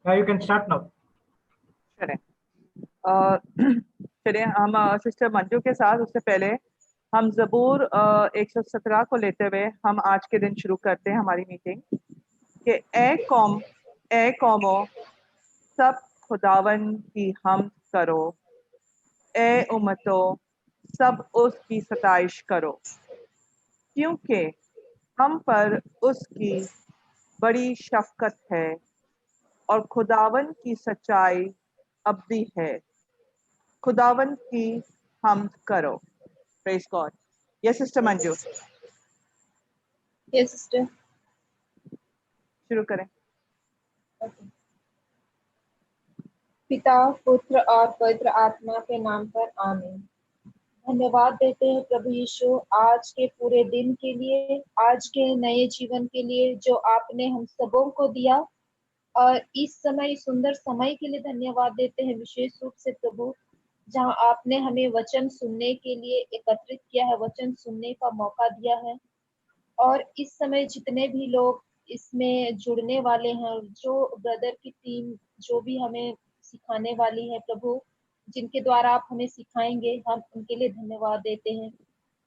Yeah, you can start now. चलें चलिए हम सिस्टर मंजू के साथ, उससे पहले हम ज़बूर 117 को लेते हुए हम आज के दिन शुरू करते हैं हमारी मीटिंग कि ए कौमो सब खुदावन की हमद करो, ए उम्मतो सब उसकी सताइश करो, क्योंकि हम पर उसकी बड़ी शफ़क़त है और खुदावन की सच्चाई अबदी है। खुदावन की हमद करो। Praise God. Yes sister Manju, yes sister. शुरू करें। पिता, पुत्र और पवित्र आत्मा के नाम पर आमीन। धन्यवाद देते हैं प्रभु यीशु आज के पूरे दिन के लिए, आज के नए जीवन के लिए जो आपने हम सबों को दिया, और इस समय सुंदर समय के लिए धन्यवाद देते हैं विशेष रूप से प्रभु, जहां आपने हमें वचन सुनने के लिए एकत्रित किया है, वचन सुनने का मौका दिया है। और इस समय जितने भी लोग इसमें जुड़ने वाले हैं, जो ब्रदर की टीम जो भी हमें सिखाने वाली है प्रभु, जिनके द्वारा आप हमें सिखाएंगे, हम उनके लिए धन्यवाद देते हैं।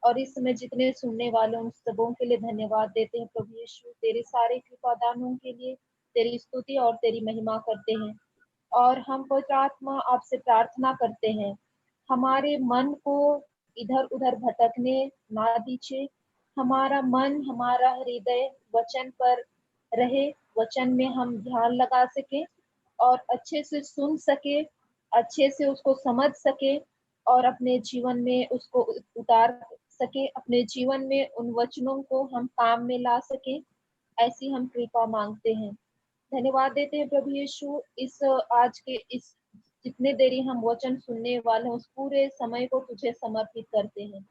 और इस समय जितने सुनने वाले उन सबों के लिए धन्यवाद देते हैं प्रभु यीशु, तेरे सारे कृपादानों के लिए तेरी स्तुति और तेरी महिमा करते हैं। और हम पवित्र आत्मा आपसे प्रार्थना करते हैं, हमारे मन को इधर उधर भटकने ना दीजिए। हमारा मन, हमारा हृदय वचन पर रहे, वचन में हम ध्यान लगा सके और अच्छे से सुन सके, अच्छे से उसको समझ सके और अपने जीवन में उसको उतार सके, अपने जीवन में उन वचनों को हम काम में ला सके। ऐसी हम कृपा मांगते हैं। धन्यवाद देते हैं प्रभु यीशु, इस आज के इस जितने देरी हम वचन सुनने वाले हैं उस पूरे समय को तुझे समर्पित करते हैं,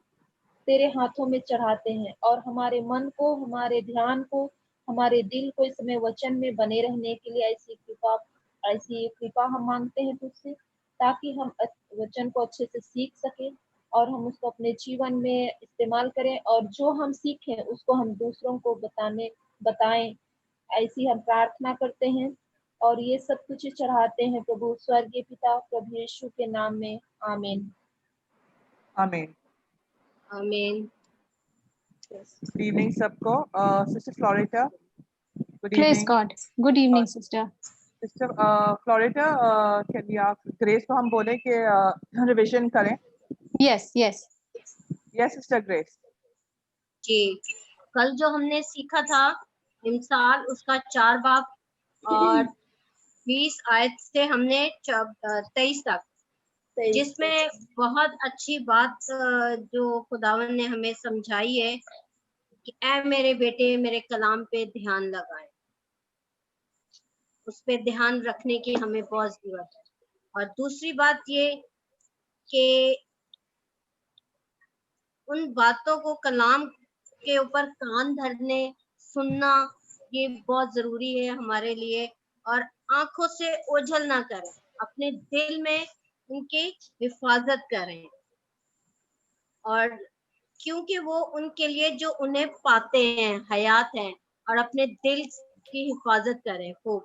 तेरे हाथों में चढ़ाते हैं। और हमारे मन को, हमारे ध्यान को, हमारे दिल को इस समय वचन में बने रहने के लिए ऐसी कृपा हम मांगते हैं तुझसे, ताकि हम वचन को अच्छे से सीख सके और हम उसको अपने जीवन में इस्तेमाल करें, और जो हम सीखें उसको हम दूसरों को बताएं। ऐसी हम प्रार्थना करते हैं और ये सब कुछ चढ़ाते हैं प्रभु स्वर्गीय पिता प्रभु यीशु के नाम में। आमीन। आमीन। आमीन। गुड इवनिंग सबको। Sister Floretta, good Praise evening. God. Good evening, sister. Sister Floretta, can we आप ग्रेस को हम बोले कि रिवीजन करें? Yes, yes. Yes sister Grace. जी, कल जो हमने सीखा था इमसाल, उसका 4 बाब और 20 आयत से हमने 23 तक, जिसमें बहुत अच्छी बात जो खुदावन ने हमें समझाई है कि ऐ मेरे बेटे मेरे कलाम पे ध्यान लगाएं। उस पे ध्यान रखने की हमें बहुत जरूरत है। और दूसरी बात ये कि उन बातों को, कलाम के ऊपर कान धरने, सुनना, ये बहुत जरूरी है हमारे लिए। और आंखों से ओझल ना करें, अपने दिल में उनकी हिफाजत करें, और क्योंकि वो उनके लिए जो उन्हें पाते हैं हयात हैं, और अपने दिल की हिफाजत करें खूब।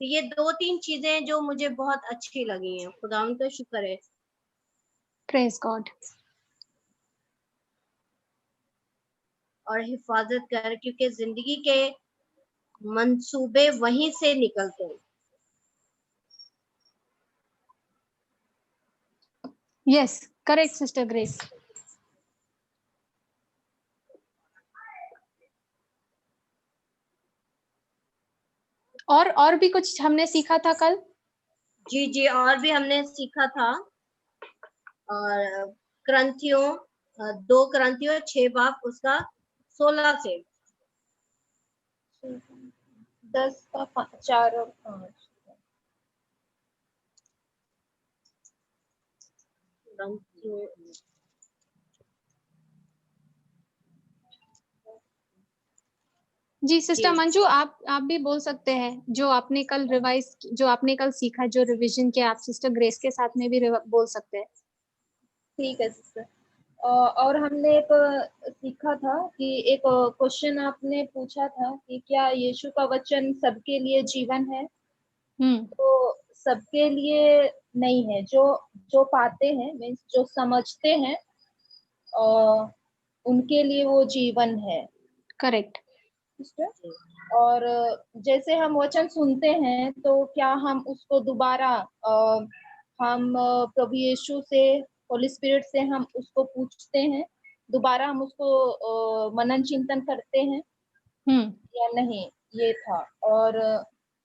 तो ये 2-3 चीजें जो मुझे बहुत अच्छी लगी हैं, खुदा उनका शुक्र है। Praise God. और हिफाजत कर, क्योंकि जिंदगी के मंसूबे वहीं से निकलते हैं। Yes, correct, Sister Grace. और भी कुछ हमने सीखा था कल? जी, और भी हमने सीखा था। और क्रंथियों 2 क्रंथियों 6 बाब उसका 16 से 10 का 4 और 5। जी सिस्टर मंजू, आप भी बोल सकते हैं जो आपने कल सीखा, जो रिवीजन किया, आप सिस्टर ग्रेस के साथ में भी बोल सकते हैं। ठीक है सिस्टर। और हमने एक सीखा था कि एक क्वेश्चन आपने पूछा था कि क्या यीशु का वचन सबके लिए जीवन है। तो सबके लिए नहीं है। जो जो पाते हैं, मीन्स जो समझते हैं, उनके लिए वो जीवन है। करेक्ट। और जैसे हम वचन सुनते हैं तो क्या हम उसको दोबारा हम प्रभु यीशु से, होली स्पिरिट से हम उसको पूछते हैं, दोबारा हम उसको मनन चिंतन करते हैं या नहीं, ये था। और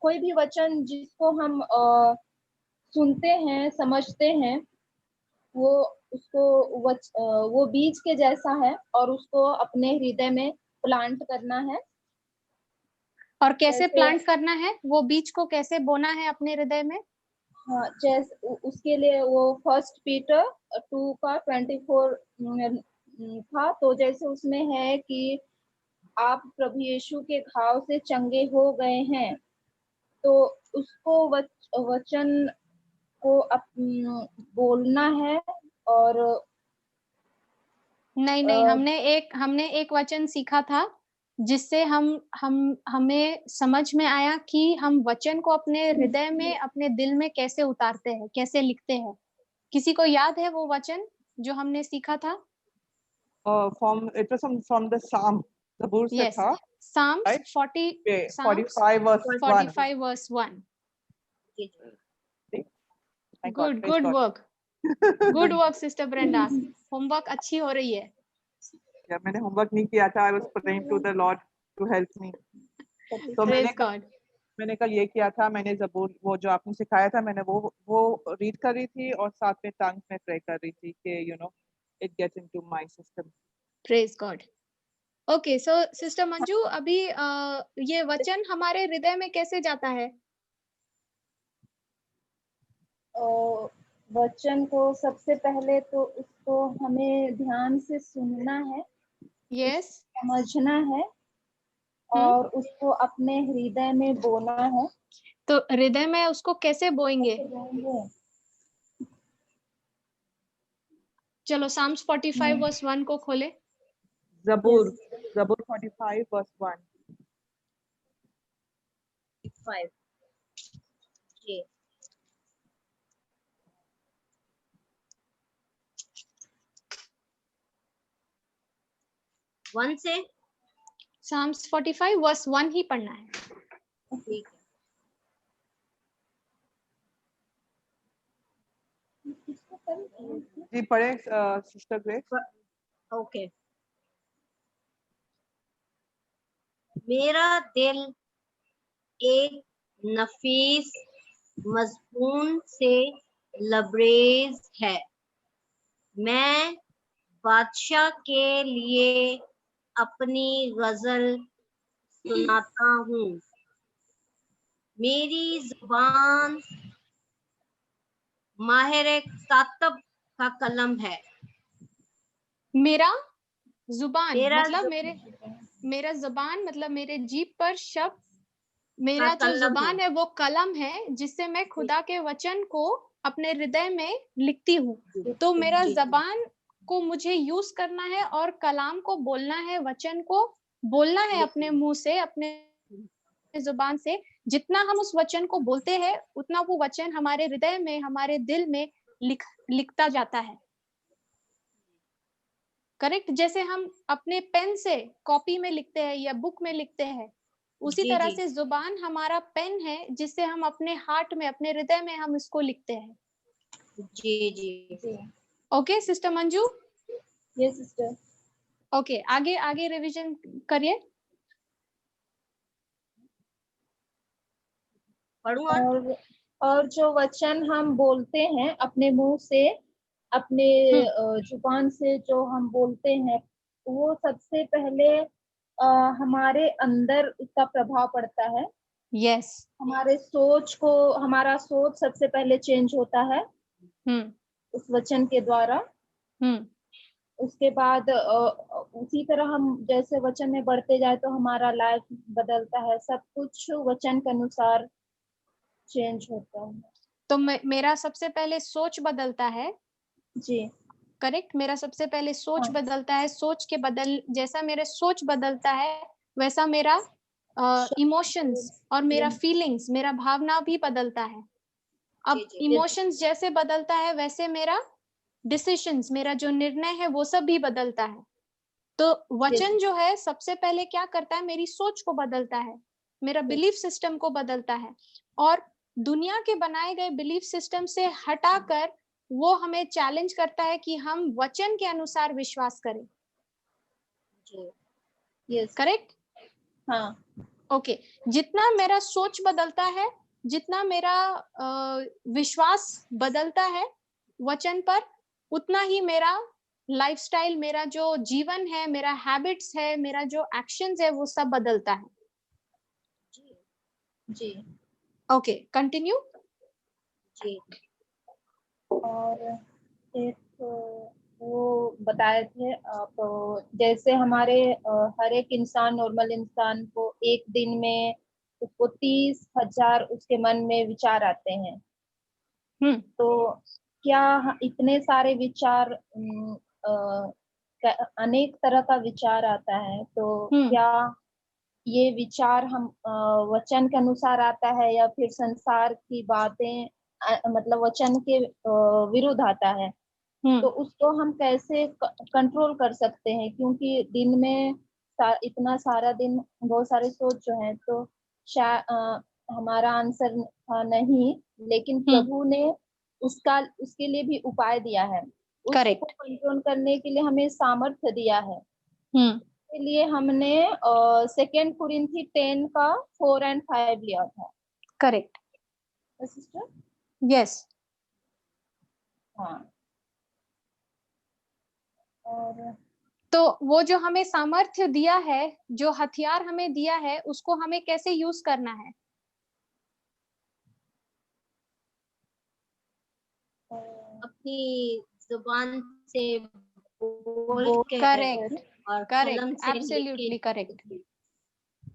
कोई भी वचन जिसको हम सुनते हैं, समझते हैं, वो वो बीज के जैसा है और उसको अपने हृदय में प्लांट करना है। और कैसे प्लांट करना है, वो बीज को कैसे बोना है अपने हृदय में? हाँ, जैसे उसके लिए वो 1 पीटर 2:24 था। तो जैसे उसमें है कि आप प्रभु यीशु के घाव से चंगे हो गए हैं, तो उसको वचन को बोलना है। और नहीं, हमने एक वचन सीखा था जिससे हमें समझ में आया कि हम वचन को अपने हृदय में, अपने दिल में कैसे उतारते हैं, कैसे लिखते हैं। किसी को याद है वो वचन जो हमने सीखा था? It was from the Psalm, ज़बूर से Yes, था, Psalms right? 45 verse 1. 45 verse 1. My God, praise Good God. work. Good work, Sister Brenda. Homework अच्छी हो रही है। Yeah, मैंने होमवर्क नहीं किया था, I was praying to the Lord to help me. तो Praise God. मैंने कल ये किया था, मैंने ज़बूर वो जो आपने सिखाया था, मैंने वो रीड कर रही थी और साथ में टंग्स में प्रे कर रही थी कि it gets into my system. Praise God. Okay, so Sister Manju, अभी ये वचन हमारे हृदय में कैसे जाता है? वचन को सबसे पहले तो उसको हमें ध्यान से सुनना है, Yes. समझना है और उसको अपने हृदय में बोना है। तो हृदय में उसको कैसे बोएंगे? चलो Psalms 45 verse 1 को खोले। ज़बूर 45 verse 1. 5 जी। वन से Psalms 45 verse 1 ही पढ़ना है। ठीक है। जी पढ़े सिस्टर ग्रेस। ओके। मेरा दिल एक नफीस मजबून से लबरेज है, मैं बादशाह के लिए अपनी गजल सुनाता हूँ। मेरी जुबान माहिर कातब का कलम है। मेरा जुबान मेरा मतलब मेरा जुबान मतलब मेरे जीभ पर शब्द, मेरा जो कलम जुबान है वो कलम है जिससे मैं खुदा के वचन को अपने हृदय में लिखती हूँ। तो मेरा जुबान को मुझे यूज करना है और कलाम को बोलना है, वचन को बोलना है अपने मुंह से, अपने जुबान से। जितना हम उस वचन को बोलते हैं उतना वो वचन हमारे हृदय में, हमारे दिल में लिखता जाता है। करेक्ट। जैसे हम अपने पेन से कॉपी में लिखते हैं या बुक में लिखते हैं, उसी तरह से जुबान हमारा पेन है जिससे हम अपने हार्ट में, अपने हृदय में हम इसको लिखते हैं। जी जी। Okay sister Manju. Yes sister. Okay, आगे आगे रिवीजन करिए। और जो वचन हम बोलते हैं अपने मुंह से, अपने जुबान से जो हम बोलते हैं, वो सबसे पहले हमारे अंदर उसका प्रभाव पड़ता है। यस। हमारा सोच सबसे पहले चेंज होता है उस वचन के द्वारा। उसके बाद उसी तरह हम जैसे वचन में बढ़ते जाए तो हमारा लाइफ बदलता है, सब कुछ वचन के अनुसार चेंज होता है। तो मेरा सबसे पहले सोच बदलता है। जी करेक्ट। मेरा सबसे पहले सोच बदलता है। सोच के जैसा मेरे सोच बदलता है वैसा मेरा इमोशंस और मेरा फीलिंग्स, मेरा भावना भी बदलता है। अब इमोशंस जैसे बदलता है वैसे मेरा डिसीजंस, मेरा जो निर्णय है वो सब भी बदलता है। तो वचन जो है सबसे पहले क्या करता है, मेरी सोच को बदलता है, मेरा बिलीफ सिस्टम को बदलता है, और दुनिया के बनाए गए बिलीफ सिस्टम से हटाकर वो हमें चैलेंज करता है कि हम वचन के अनुसार विश्वास करें। करेक्ट? हाँ। ओके, जितना मेरा सोच बदलता है, जितना मेरा विश्वास बदलता है वचन पर, उतना ही मेरा लाइफस्टाइल, मेरा जो जीवन है, मेरा हैबिट्स है, मेरा जो एक्शंस है, वो सब बदलता है। जी। Okay, continue. जी। और एक वो बताए थे आप, जैसे हमारे हर एक इंसान, नॉर्मल इंसान को एक दिन में उसको 30,000 उसके मन में विचार आते हैं। तो क्या इतने सारे विचार, अनेक तरह का विचार आता है, तो क्या ये विचार हम वचन के अनुसार आता है या फिर संसार की बातें, मतलब वचन के विरुद्ध आता है? तो उसको हम कैसे कंट्रोल कर सकते हैं? क्योंकि दिन में इतना सारा दिन बहुत सारे सोच जो है, तो हमारा आंसर था नहीं, लेकिन प्रभु ने उसके लिए भी उपाय दिया है। उसको कंट्रोल करने के लिए हमें सामर्थ्य दिया है। के लिए हमने 2 कुरिन्थी 10 का 4 और 5 लिया था। Correct sister? यस। हाँ। और तो वो जो हमें सामर्थ्य दिया है, जो हथियार हमें दिया है, उसको हमें कैसे यूज करना है? अपनी जुबान से बोल के, करेक्ट और करेक्ट, कलम से absolutely correct,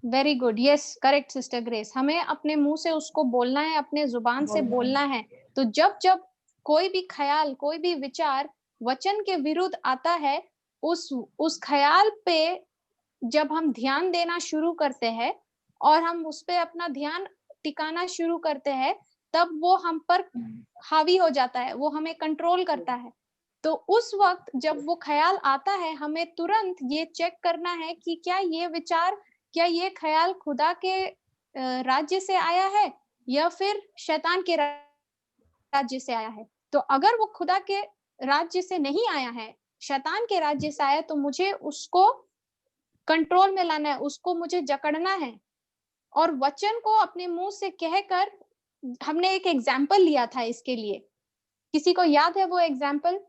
very good, yes correct sister grace. हमें अपने मुंह से उसको बोलना है, अपने जुबान से बोलना है। तो जब जब कोई भी ख्याल, कोई भी विचार वचन के विरुद्ध आता है, उस ख्याल पे जब हम ध्यान देना शुरू करते हैं और हम उस पे अपना ध्यान टिकाना शुरू करते हैं, तब वो हम पर हावी हो जाता है, वो हमें कंट्रोल करता है। तो उस वक्त जब वो ख्याल आता है, हमें तुरंत ये चेक करना है कि क्या ये विचार, क्या ये ख्याल खुदा के राज्य से आया है या फिर शैतान के राज्य से आया है। तो अगर वो खुदा के राज्य से नहीं आया है, शैतान के राज्य से आया, तो मुझे उसको कंट्रोल में लाना है, उसको मुझे जकड़ना है, और वचन को अपने मुंह से कहकर, हमने एक एग्जाम्पल लिया था इसके लिए, किसी को याद है वो एग्जाम्पल?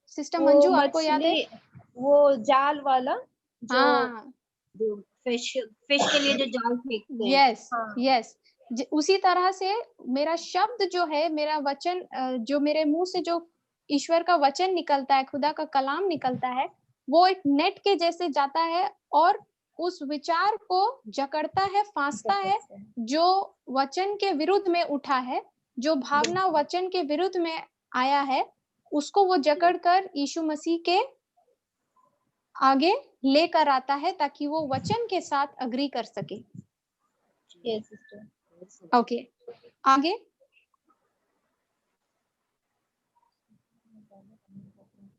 सिस्टर मंजू, आपको याद है? वो जाल वाला, जो हाँ, फिश के लिए जो जाल फेंकते हैं। यस यस, उसी तरह से मेरा शब्द जो है, मेरा वचन, जो मेरे मुंह से जो ईश्वर का वचन निकलता है, खुदा का कलाम निकलता है, वो एक नेट के जैसे जाता है और उस विचार को जकड़ता है, फांसता है, जो वचन के विरुद्ध में उठा है, जो भावना वचन के विरुद्ध में आया है, उसको वो जकड़ कर यीशु मसीह के आगे लेकर आता है, ताकि वो वचन के साथ अग्री कर सके। ओके, आगे।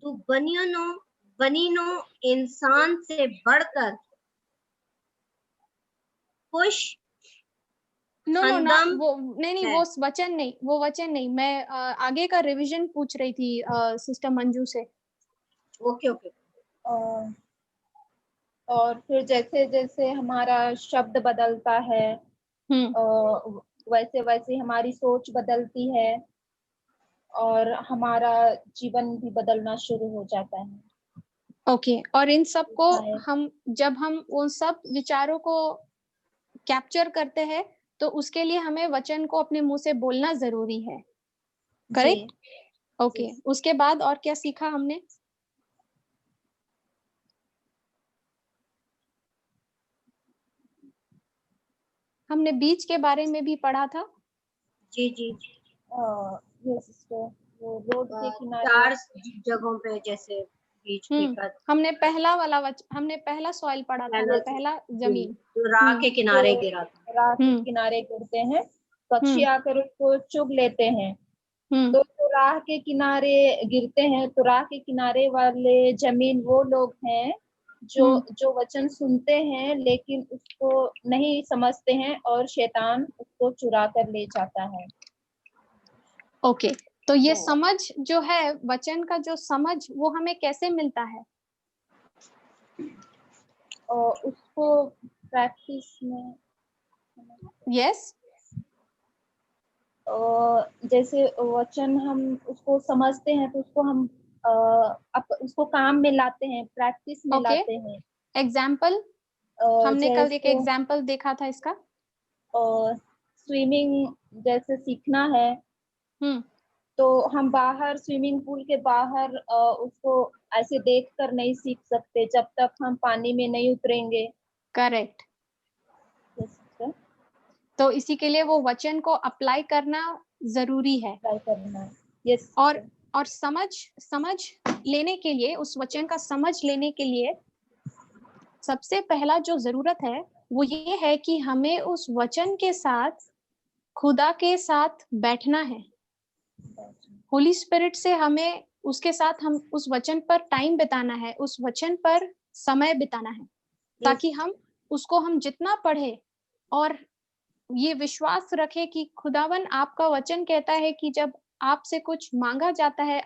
तू बनिनो इंसान से बढ़कर खुश नो, हमदम वो नहीं, वो वचन नहीं, वो वचन नहीं, मैं आगे का रिवीजन पूछ रही थी सिस्टर मंजू से। Okay okay. और फिर जैसे जैसे हमारा शब्द बदलता है, वैसे वैसे हमारी सोच बदलती है और हमारा जीवन भी बदलना शुरू हो जाता है। ओके, और इन सब को हम, जब हम उन सब विचारों को कैप्चर करते हैं, तो उसके लिए हमें वचन को अपने मुंह से बोलना जरूरी है। करेक्ट? ओके, उसके बाद और क्या सीखा हमने? हमने बीच के बारे में भी पढ़ा था। जी जी। ये सिस्टर, वो रोड के किनारे 4 जगहों पे जैसे बीज फेंका, हमने पहला सॉइल पढ़ा था ना, पहला जमीन जो राह के किनारे गिरा था। राह के किनारे गिरते हैं, पक्षी आकर उसको चुग लेते हैं। तो जो राह के किनारे गिरते हैं, तो राह के किनारे वाले जमीन वो लोग हैं जो वचन सुनते हैं लेकिन उसको नहीं समझते हैं और शैतान उसको चुरा कर ले जाता है। ओके, तो ये समझ जो है, वचन का जो समझ, वो हमें कैसे मिलता है? और उसको प्रैक्टिस में, यस, जैसे वचन हम उसको समझते हैं तो उसको हम उसको काम में लाते हैं, प्रैक्टिस में लाते हैं। एग्जाम्पल, हमने कल एक एग्जाम्पल देखा था इसका। स्विमिंग जैसे सीखना है, तो हम बाहर स्विमिंग पूल के बाहर उसको ऐसे देखकर नहीं सीख सकते जब तक हम पानी में नहीं उतरेंगे। करेक्ट। तो इसी के लिए वो वचन को अप्लाई करना जरूरी है। यस। और समझ लेने के लिए, उस वचन का समझ लेने के लिए सबसे पहला जो जरूरत है वो ये है कि हमें उस वचन के साथ, खुदा के साथ बैठना है। होली स्पिरिट से हमें उसके साथ, हम उस वचन पर टाइम बिताना है, उस वचन पर समय बिताना है, ताकि हम जितना पढ़े और ये विश्वास रखे कि खुदावन आपका वचन कहता है कि जब आपसे कुछ मांगा जाता है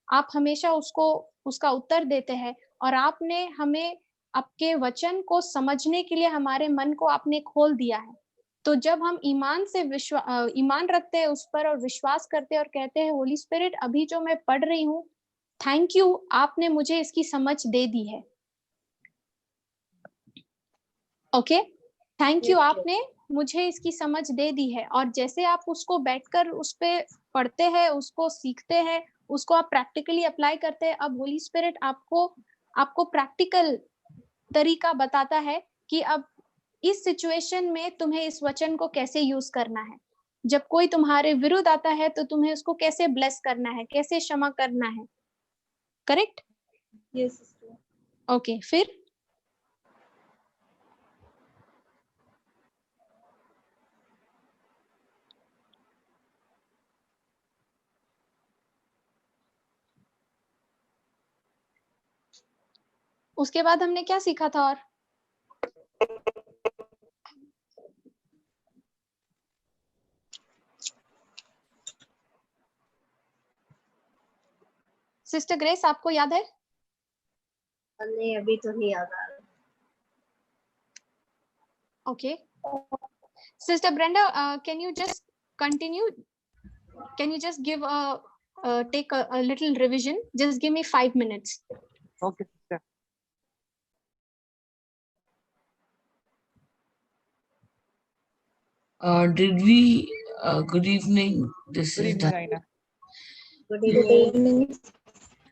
आप हमेशा उसका उत्तर देते हैं, और आपने हमें आपके वचन को समझने के लिए हमारे मन को आपने खोल दिया है। तो जब हम ईमान रखते हैं उस पर और विश्वास करते हैं और कहते हैं होली स्पिरिट, अभी जो मैं पढ़ रही हूँ, थैंक यू, आपने मुझे इसकी समझ दे दी है। ओके, थैंक यू, आपने मुझे इसकी समझ दे दी है। और जैसे आप उसको बैठकर उस पे पढ़ते हैं, उसको सीखते हैं, उसको आप प्रैक्टिकली अप्लाई करते हैं, अब होली स्पिरिट आपको प्रैक्टिकल तरीका बताता है कि अब इस सिचुएशन में तुम्हें इस वचन को कैसे यूज करना है। जब कोई तुम्हारे विरुद्ध आता है तो तुम्हें उसको कैसे ब्लेस करना है, कैसे क्षमा करना है। करेक्ट? यस। ओके, फिर उसके बाद हमने क्या सीखा था? और सिस्टर ग्रेस, आपको याद है? नहीं, अभी तो नहीं याद आ रहा। Okay. Sister Brenda, can you just continue? Can you just give take a little revision? Just give me 5 minutes. Okay, sister. Did we? Good evening. This Good is evening, Aina. Good evening.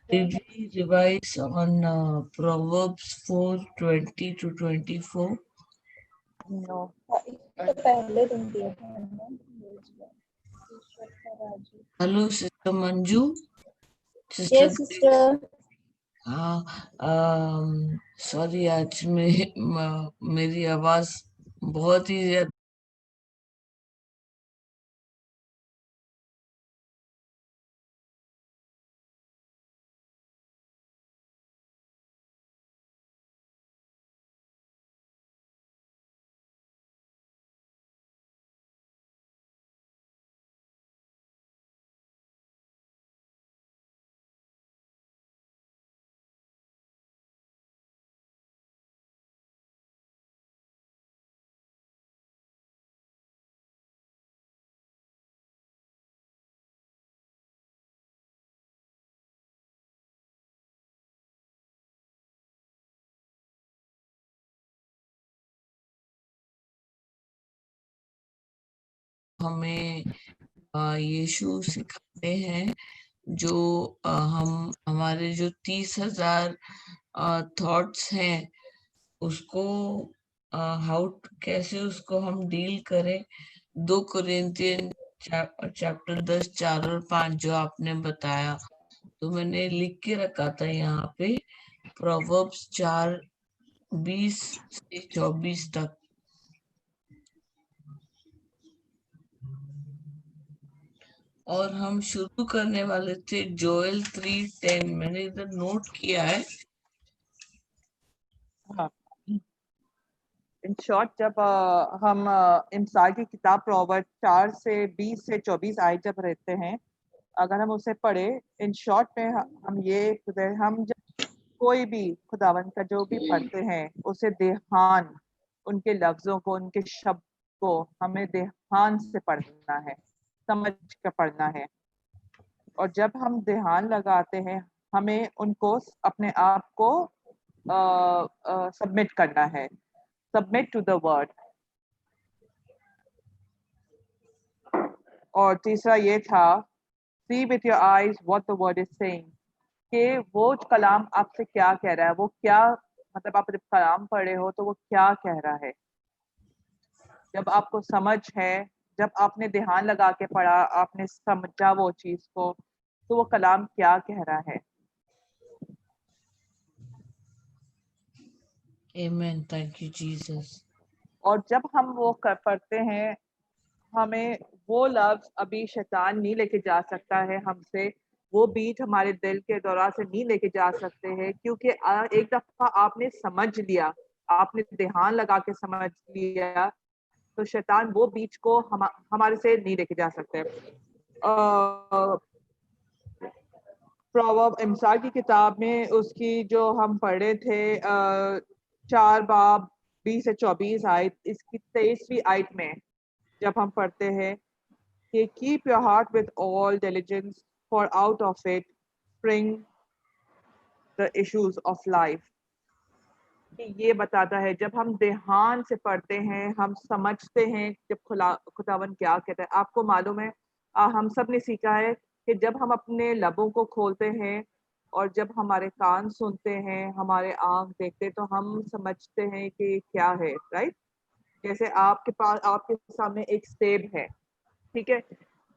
Did we revise on Proverbs 4:20 to 24? No. Hello, Sister Manju. Yes, sister. Sorry, आज मेरी आवाज बहुत ही ज्यादा हमें यीशु सिखाते हैं, जो हम हमारे जो 30,000 थॉट्स हैं उसको कैसे उसको हम डील करें। 2 कोरिन्थियन चैप्टर 10 4 और 5 जो आपने बताया, तो मैंने लिख के रखा था यहाँ पे प्रोवर्ब्स 4:20 से 24 तक। और हम शुरू करने वाले थे जोएल 3:10। मैंने इधर नोट किया है। हाँ, इन शॉर्ट जब हम इमसाल की किताब प्रोवर्ब 4 से 20 से 24 आयत जब रहते हैं, अगर हम उसे पढ़े इन शॉर्ट में हम जब कोई भी खुदावन का जो भी पढ़ते हैं उसे ध्यान, उनके लफ्जों को, उनके शब्द को हमें ध्यान से पढ़ना है, समझ कर पढ़ना है। और जब हम ध्यान लगाते हैं हमें उनको अपने आप को सबमिट करना है, सबमिट टू द वर्ड। और तीसरा ये था, see with your eyes what the word is saying, कि वो कलाम आपसे क्या कह रहा है, वो क्या मतलब आप जब कलाम पढ़े हो तो वो क्या कह रहा है। जब आपको समझ है, जब आपने ध्यान लगा के पढ़ा, आपने समझा वो चीज को, तो वो कलाम क्या कह रहा है। Amen. Thank you, Jesus. और जब हम वो पढ़ते हैं, हमें वो लफ्ज अभी शैतान नहीं लेके जा सकता है हमसे, वो बीट हमारे दिल के दौरा से नहीं लेके जा सकते हैं, क्योंकि एक दफा आपने समझ लिया, आपने ध्यान लगा के समझ लिया, तो शैतान वो बीच को हमारे से नहीं लेके जा सकते। प्रोवर्ब इमसाल की किताब में उसकी जो हम पढ़े थे 4 बाब 20 से 24 आयत, इसकी 23वीं आयत में जब हम पढ़ते हैं कि keep your heart with all diligence for out of it spring the issues of life, कि ये बताता है जब हम ध्यान से पढ़ते हैं, हम समझते हैं जब खुदावन क्या कहता है। आपको मालूम है, हम सब ने सीखा है कि जब हम अपने लबों को खोलते हैं और जब हमारे कान सुनते हैं, हमारे आंख देखते हैं, तो हम समझते हैं कि क्या है, राइट। जैसे आपके पास, आपके सामने एक सेब है, ठीक है।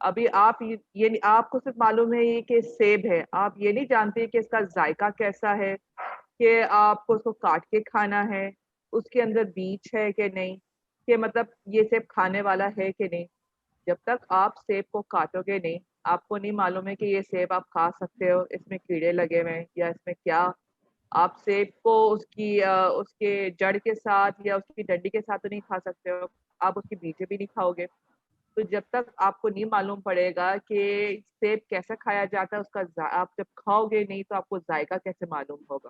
अभी आप ये आपको सिर्फ मालूम है ये कि सेब है, आप ये नहीं जानते कि इसका जायका कैसा है, कि आपको उसको काट के खाना है, उसके अंदर बीज है कि नहीं, कि मतलब ये सेब खाने वाला है कि नहीं। जब तक आप सेब को काटोगे नहीं, आपको नहीं मालूम है कि ये सेब आप खा सकते हो, इसमें कीड़े लगे हुए हैं या इसमें क्या। आप सेब को उसके जड़ के साथ या उसकी डंडी के साथ तो नहीं खा सकते हो, आप उसकी बीजें भी नहीं खाओगे। तो जब तक आपको नहीं मालूम पड़ेगा कि सेब कैसे खाया जाता है, उसका आप जब खाओगे नहीं तो आपको जायका कैसे मालूम होगा,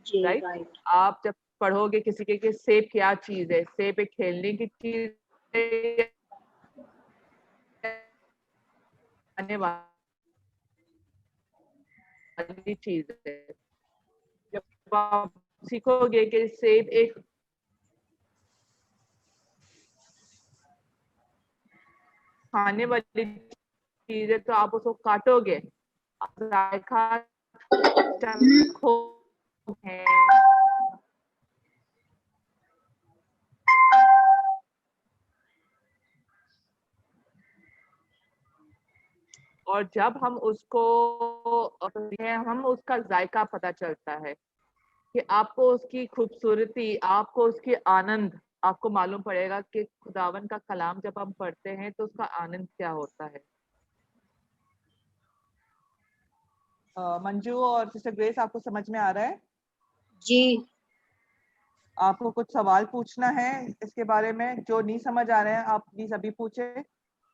राइट। आप जब पढ़ोगे किसी के कि सेब क्या चीज है, सेब एक खेलने की चीज है, खाने वाली चीज है। जब आप सीखोगे कि सेब एक खाने वाली चीज है, तो आप उसको काटोगे, जायका है। और जब हम उसको हम उसका जायका पता चलता है कि आपको उसकी खूबसूरती, आपको उसकी आनंद, आपको मालूम पड़ेगा कि खुदावन का कलाम जब हम पढ़ते हैं तो उसका आनंद क्या होता है। मंजू और सिस्टर ग्रेस, आपको समझ में आ रहा है? जी। आपको कुछ सवाल पूछना है इसके बारे में? जो नहीं समझ आ रहे हैं आप प्लीज अभी पूछे,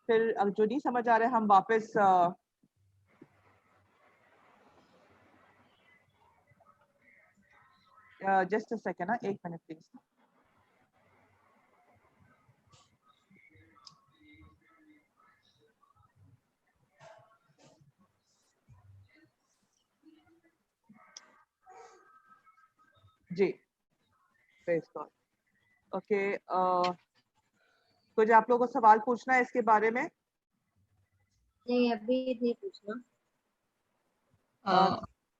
फिर जो नहीं समझ आ रहे हैं हम वापस जस्ट अ सेकेंड ना, 1 मिनट प्लीज। Ji, okay. कुछ आप लोगों को सवाल पूछना है इसके बारे में? नहीं, अभी नहीं पूछना।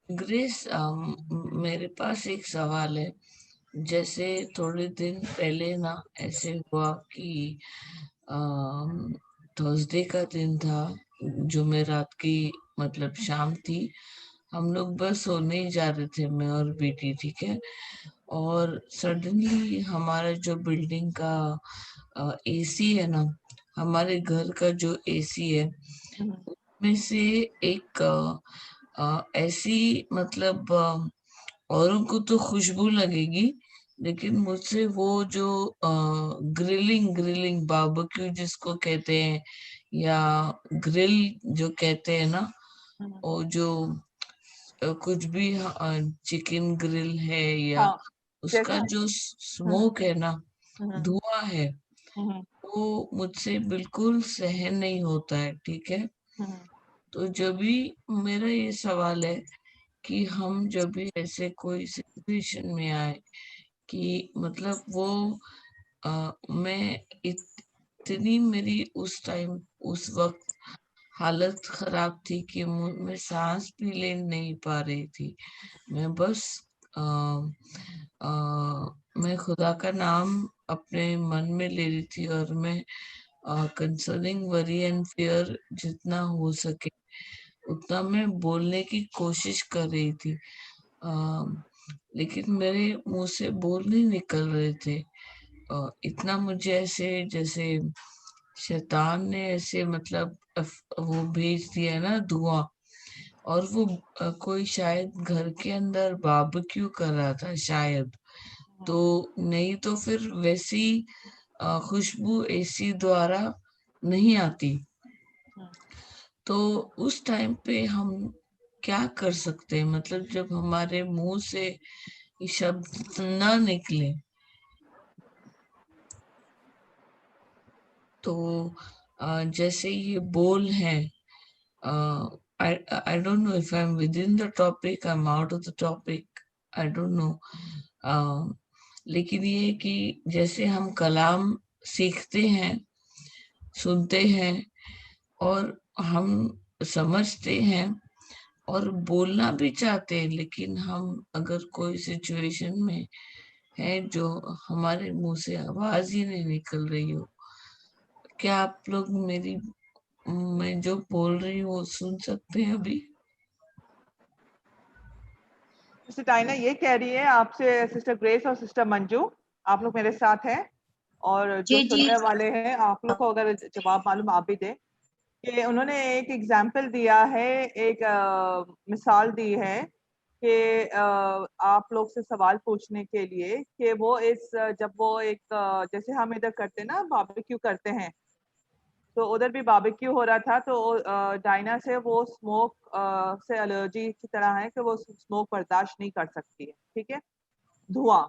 ग्रेस, मेरे पास एक सवाल है। जैसे थोड़े दिन पहले ना ऐसे हुआ कि थर्सडे का दिन था, जुमेरात की मतलब शाम थी, हम लोग बस सोने ही जा रहे थे, मैं और बेटी, ठीक है। और सडनली हमारा जो बिल्डिंग का एसी है ना, हमारे घर का जो एसी है में से एक ऐसी, मतलब औरों को तो खुशबू लगेगी, लेकिन मुझसे वो जो ग्रिलिंग ग्रिलिंग बारबेक्यू जिसको कहते हैं, या ग्रिल जो कहते हैं ना, वो जो कुछ भी चिकन ग्रिल है, या हाँ, उसका जैसे जो स्मोक है ना, हम्म, धुआं है, हम्म, वो मुझसे बिल्कुल सहन नहीं होता है, ठीक है। हम्म, तो जब भी मेरा ये सवाल है कि हम जब भी ऐसे कोई सिचुएशन में आए कि मतलब वो मैं इतनी मेरी उस टाइम उस वक्त हालत खराब थी कि मैं सांस भी ले नहीं पा रही थी। मैं बस आ, आ, मैं खुदा का नाम अपने मन में ले रही थी, और मैं कंसर्निंग वरी एंड फियर जितना हो सके उतना मैं बोलने की कोशिश कर रही थी। आ, लेकिन मेरे मुंह से बोल नहीं निकल रहे थे। इतना मुझे ऐसे जैसे शैतान ने ऐसे मतलब वो भेज दिया ना धुआं। और वो कोई शायद घर के अंदर बारबेक्यू कर रहा था शायद, तो नहीं तो फिर वैसी खुशबू एसी द्वारा नहीं आती। तो उस टाइम पे हम क्या कर सकते हैं, मतलब जब हमारे मुंह से ये शब्द ना निकले, तो जैसे ये बोल है, I don't know if I'm within the topic, I'm out of the topic, I don't know. लेकिन ये कि जैसे हम कलाम सीखते हैं, सुनते हैं, और हम समझते हैं और बोलना भी चाहते हैं, लेकिन हम अगर कोई सिचुएशन में है जो हमारे मुंह से आवाज ही नहीं निकल रही हो, क्या आप लोग मेरी मैं जो बोल रही हूँ वो सुन सकते हैं अभी? सिस्टर डायना ये कह रही है आपसे, सिस्टर ग्रेस और सिस्टर मंजू, आप लोग मेरे साथ हैं, और जो जी जी सुनने वाले हैं आप लोग को अगर जवाब मालूम आप भी दें, कि उन्होंने एक एग्जाम्पल दिया है, एक मिसाल दी है कि आप लोग से सवाल पूछने के लिए कि वो जब वो एक जैसे हम इधर करते हैं ना बारबेक्यू करते हैं, तो उधर भी बारबेक्यू हो रहा था, तो डायना से वो स्मोक से एलर्जी की तरह है कि वो स्मोक बर्दाश्त नहीं कर सकती है, ठीक है, धुआं।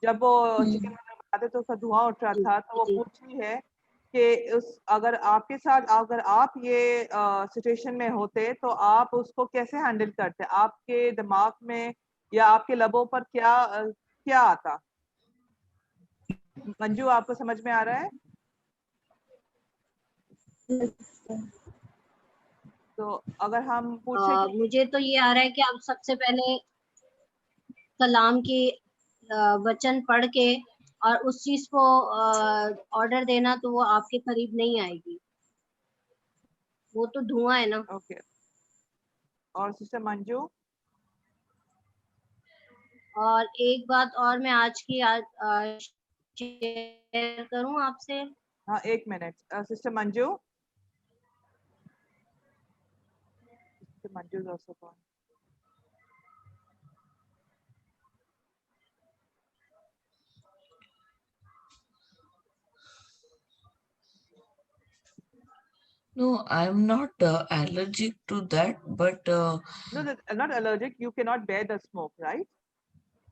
जब वो चिकन बनाते तो उसका धुआं उठ रहा जी था, तो वो जी पूछ रही है कि उस अगर आपके साथ अगर आप ये सिचुएशन में होते तो आप उसको कैसे हैंडल करते, आपके दिमाग में या आपके लबों पर क्या आता। मंजू आपको समझ में आ रहा है? तो अगर हम पूछे कि मुझे तो ये आ रहा है कि आप सबसे पहले कलाम की वचन पढ़ के और उस चीज को ऑर्डर देना, तो वो आपके करीब नहीं आएगी, वो तो धुआं है ना। ओके, और सिस्टर मंजू? और एक बात और मैं आज की शेयर करूं आपसे। हाँ, एक minute, sister Manju, sister Manju also कौन? No, I'm not allergic to that, but No, not allergic, you cannot bear the smoke, right?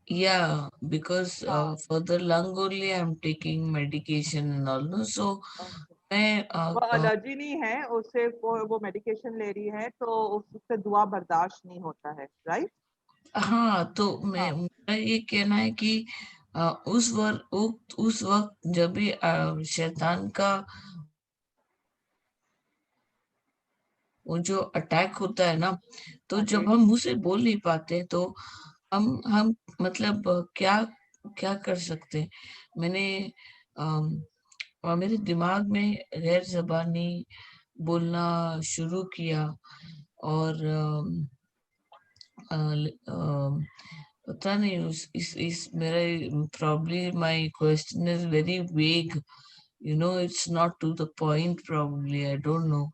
yeah, because हाँ, for the lung only I'm taking medication and all, no? So okay. मैं वो allergy नहीं है, उससे वो medication ले रही है, तो उससे धुआं बर्दाश्त नहीं होता है, राइट? हाँ, तो हाँ, मेरा ये कहना है कि उस वक्त जब भी शैतान का वो जो अटैक होता है ना, तो हाँ जी। जब हम मुंह से बोल नहीं पाते, तो हम मतलब क्या क्या कर सकते हैं। मैंने मेरे दिमाग में गैर जबानी बोलना शुरू किया, और पता नहीं इस मेरा probably my question is very vague, you know, it's not to the point, probably, I don't know.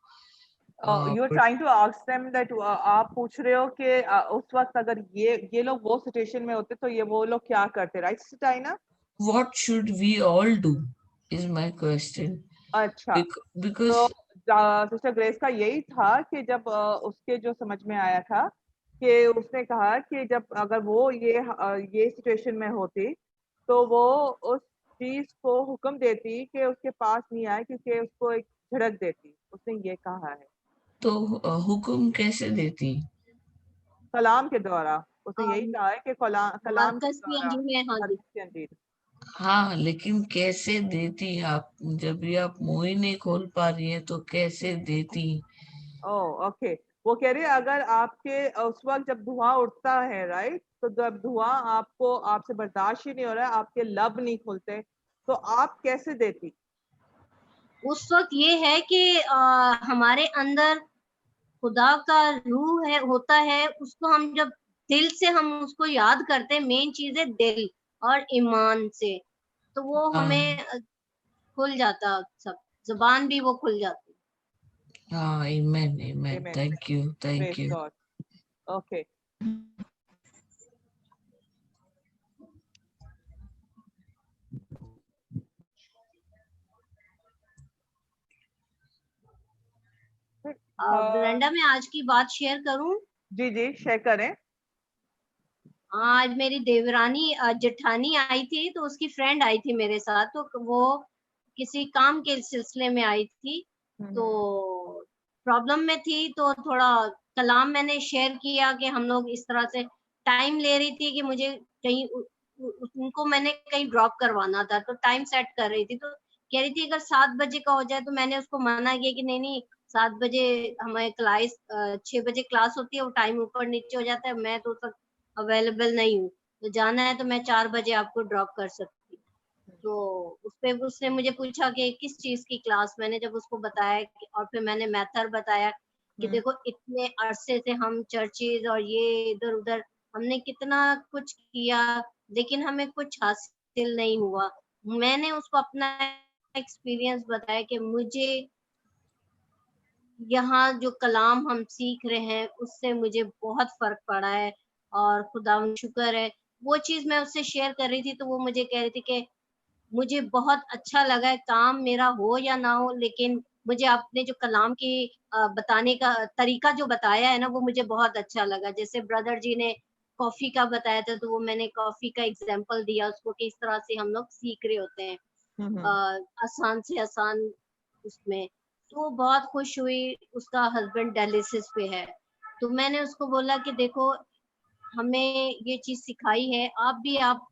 You're But trying to ask them that आप पूछ रहे हो कि उस वक्त अगर ये लोग वो सिचुएशन में होते तो ये वो लोग क्या करते, right स्टाइना? what should we all do is my question. अच्छा, Because तो सिस्टर ग्रेस का यही था कि जब उसके जो समझ में आया था कि उसने कहा कि जब अगर वो ये सिचुएशन में होती तो वो उस चीज को हुक्म देती कि उसके पास नहीं आए, क्योंकि उसको एक झड़क देती। उसने ये कहा है तो हुक्म कैसे देती? कलाम के द्वारा। उसने यही कहा है कि कलाम के मरकज की द्वारा, अंजील में, हाँ जी। हदीस के अंजील। हाँ, लेकिन कैसे देती? आप जब भी आप मुंह ही नहीं खोल पा रही हैं तो कैसे देती? ओके, वो कह रही है अगर आपके उस वक्त जब धुआं उठता है, राइट, तो जब धुआं आपसे बर्दाश्त ही नहीं हो रहा है, आपके लब नहीं खुलते, तो आप कैसे देती? उस वक्त ये है कि हमारे अंदर खुदा का रूह है, होता है, उसको हम जब दिल से हम उसको याद करते हैं, मेन चीज है दिल और ईमान से, तो वो हमें हाँ खुल जाता, सब जुबान भी वो खुल जाती। हाँ, amen, amen. Amen. Thank you, thank Praise you. God. Okay. Brenda, मैं आज की बात शेयर करूं? जी जी, शेयर करें। आज मेरी देवरानी जेठानी आई थी, तो उसकी फ्रेंड आई थी मेरे साथ, तो वो किसी काम के सिलसिले में आई थी, तो प्रॉब्लम में थी, तो थोड़ा कलाम मैंने शेयर किया कि हम लोग इस तरह से टाइम ले रही थी कि मुझे कहीं उनको मैंने कहीं ड्रॉप करवाना था, तो टाइम सेट कर रही थी, तो कह रही थी अगर 7 बजे का हो जाए, तो मैंने उसको मना किया कि नहीं नहीं, 7 बजे हमारे क्लास 6 बजे क्लास होती है, वो टाइम ऊपर नीचे हो जाता है, मैं तो तक अवेलेबल नहीं हूँ, तो जाना है तो मैं 4 बजे आपको ड्रॉप कर सकती हूँ। तो उस पे उसने मुझे पूछा कि किस चीज की क्लास, मैंने जब उसको बताया और फिर मैंने मेथड बताया कि देखो इतने अरसे से हम चर्चेज और ये इधर उधर हमने कितना कुछ किया, लेकिन हमें कुछ हासिल नहीं हुआ। मैंने उसको अपना एक्सपीरियंस बताया कि मुझे यहाँ जो कलाम हम सीख रहे हैं उससे मुझे बहुत फर्क पड़ा है और खुदा शुक्र है। वो चीज मैं उससे शेयर कर रही थी, तो वो मुझे कह रही थी कि मुझे बहुत अच्छा लगा है, काम मेरा हो या ना हो, लेकिन मुझे आपने जो कलाम की बताने का तरीका जो बताया है ना, वो मुझे बहुत अच्छा लगा। जैसे ब्रदर जी ने कॉफी का बताया था, तो वो मैंने कॉफी का एग्जांपल दिया उसको कि इस तरह से हम लोग सीख रहे होते हैं आसान से आसान उसमें। तो वो बहुत खुश हुई, उसका हस्बैंड डायलिसिस पे है, तो मैंने उसको बोला कि देखो हमें ये चीज सिखाई है, आप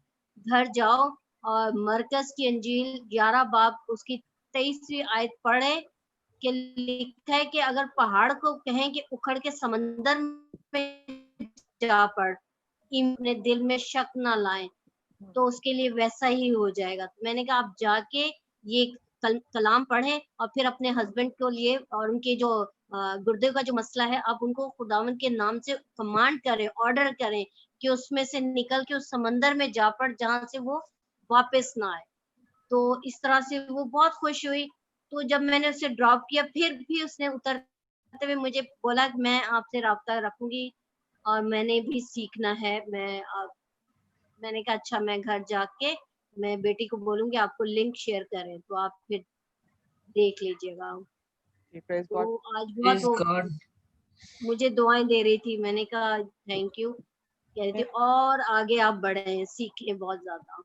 घर जाओ और मरकज की अंजील 11 बाब उसकी 23वीं आयत पढ़े कि लिखा है कि अगर पहाड़ को कहें कि उखड़ के समंदर में जा पड़, अपने दिल में शक ना लाएं, तो उसके लिए वैसा ही हो जाएगा। तो मैंने कहा आप जाके ये कलाम पढ़ें और फिर अपने हस्बैंड को लिए और उनके जो गुर्दे का जो मसला है, आप उनको खुदावंद के नाम से कमांड करें, ऑर्डर करें कि उसमें से निकल के उस समंदर में जा पड़ जहां से वो वापस ना आए। तो इस तरह से वो बहुत खुश हुई। तो जब मैंने उसे ड्रॉप किया, फिर भी उसने उतरते हुए मुझे बोला कि मैं आपसे राब्ता रखूंगी और मैंने भी सीखना है। मैंने कहा अच्छा, मैं घर जाके मैं बेटी को बोलूंगी आपको लिंक शेयर करें, तो आप फिर देख लीजिएगा। Praise God. तो आज बहुत Praise वो God. मुझे दुआएं दे रही थी, मैंने कहा थैंक यू, कह रही थी और आगे आप बढ़े, सीखे बहुत ज्यादा।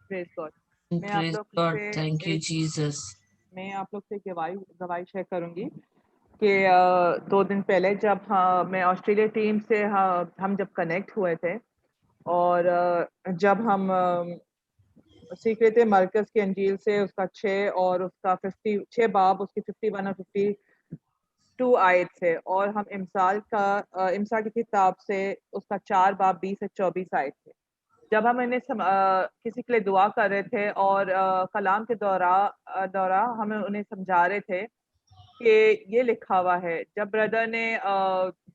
Praise God. मैं आप Praise लोग God. से Thank you, Jesus. गवाही शेयर करूंगी कि 2 दिन पहले जब मैं ऑस्ट्रेलिया टीम से हम जब कनेक्ट हुए थे और जब हम सीख रहे थे मरकज की अंजील से उसका 6 और उसका 6 बाब उसकी 51 और 52 आयत से, और हम इमसा की किताब से उसका 4 बाब 20 से 24 आयत थे। जब हम इन्हें किसी के लिए दुआ कर रहे थे और कलाम के दौरा हमें उन्हें समझा रहे थे कि ये लिखा हुआ है, जब ब्रदर ने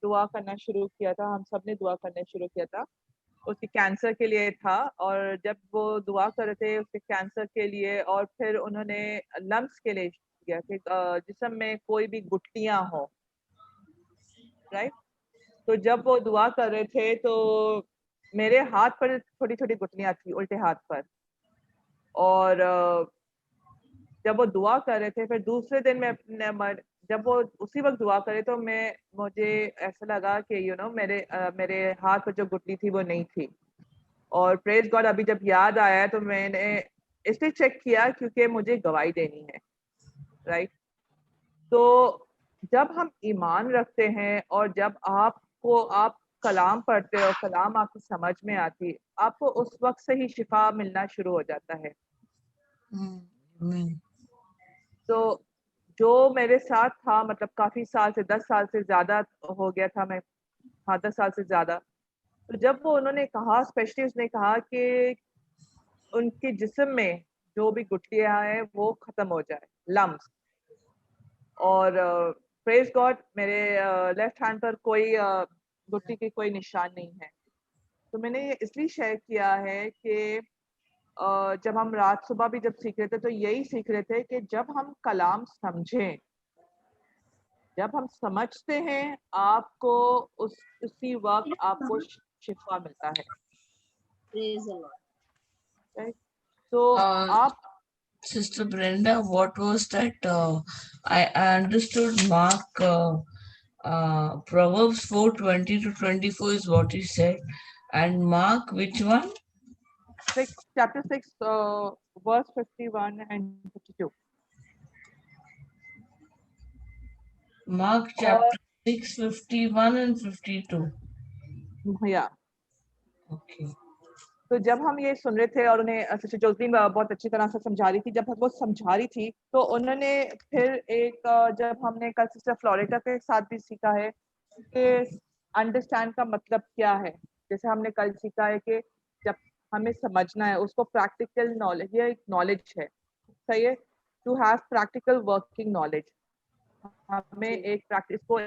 दुआ करना शुरू किया था, हम सब ने दुआ करना शुरू किया था, उसके कैंसर के लिए था, और जब वो दुआ कर रहे थे उसके कैंसर के लिए, और फिर उन्होंने लम्स के लिए किया कि जिस्म में कोई भी गुठलियां हो, राइट। तो जब वो दुआ कर रहे थे तो मेरे हाथ पर छोटी छोटी गुठलियां थी, उल्टे हाथ पर, और जब वो दुआ कर रहे थे, फिर दूसरे दिन जब वो उसी वक्त दुआ करे तो मुझे ऐसा लगा कि मेरे हाथ पर जो गुठली थी वो नहीं थी। और प्रेज गॉड, अभी जब याद आया तो मैंने इसलिए चेक किया क्योंकि मुझे गवाही देनी है, राइट। तो जब हम ईमान रखते हैं और जब आप कलाम पढ़ते हो, कलाम आपको समझ में आती, आपको उस वक्त से ही शिफा मिलना शुरू हो जाता है। तो जो मेरे साथ था, मतलब काफी साल से, 10 साल से ज्यादा हो गया था मैं, हाँ 10 साल से ज्यादा। तो जब वो उन्होंने कहा, स्पेशली उसने कहा कि उनके जिस्म में जो भी गुठलियां हैं वो खत्म हो जाए, लम्स। और प्रेज गॉड, मेरे लेफ्ट हैंड पर कोई गुठली की कोई निशान नहीं है। तो मैंने ये इसलिए शेयर किया है कि जब हम रात सुबह भी जब सीख रहे थे तो यही सीख रहे थे कि जब हम कलाम समझें, जब हम समझते हैं, आपको उसी वक्त आपको शिफा मिलता है, राइट। तो आप Sister Brenda, what was that? I understood Mark Proverbs 4:20 to 24 is what he said, and Mark which one? chapter 6 verse 51 and 52. Mark chapter 6, 51 and 52. या Okay. तो जब हम ये सुन रहे थे और उन्हें सिस्टर जोसेफीन बहुत अच्छी तरह से समझा रही थी, जब वो समझा रही थी तो उन्होंने फिर जब हमने कल सिस्टर फ्लोरिटा के साथ भी सीखा है कि अंडरस्टैंड का मतलब क्या है। जैसे हमने कल सीखा है कि जब हमें समझना है उसको प्रैक्टिकल नॉलेज, ये एक नॉलेज है, सही है, to have practical working knowledge. हमें एक प्रैक्टिस को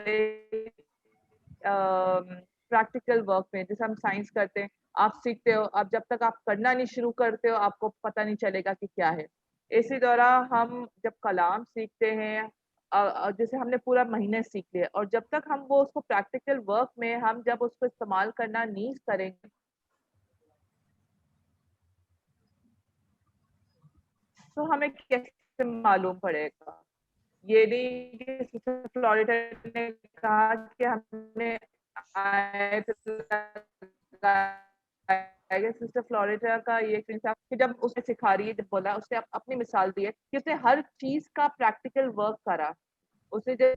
प्रैक्टिकल वर्क में, जैसे हम साइंस करते हैं, आप सीखते हो, अब जब तक आप करना नहीं शुरू करते हो आपको पता नहीं चलेगा कि क्या है। इसी दौरान हम जब कलाम सीखते हैं, जैसे हमने पूरा महीने सीख लिया, और जब तक हम वो उसको प्रैक्टिकल वर्क में हम जब उसको इस्तेमाल करना नहीं करेंगे तो हमें कैसे मालूम पड़ेगा। ये नहीं कि सिस्टर फ्लोरिडा ने कहा कि हमने सिस्टर फ्लोरिडा का ये कि जब उसने सिखा रही है, जब बोला, उसने अपनी मिसाल दी है कि उसने हर चीज का प्रैक्टिकल वर्क करा। उसने जब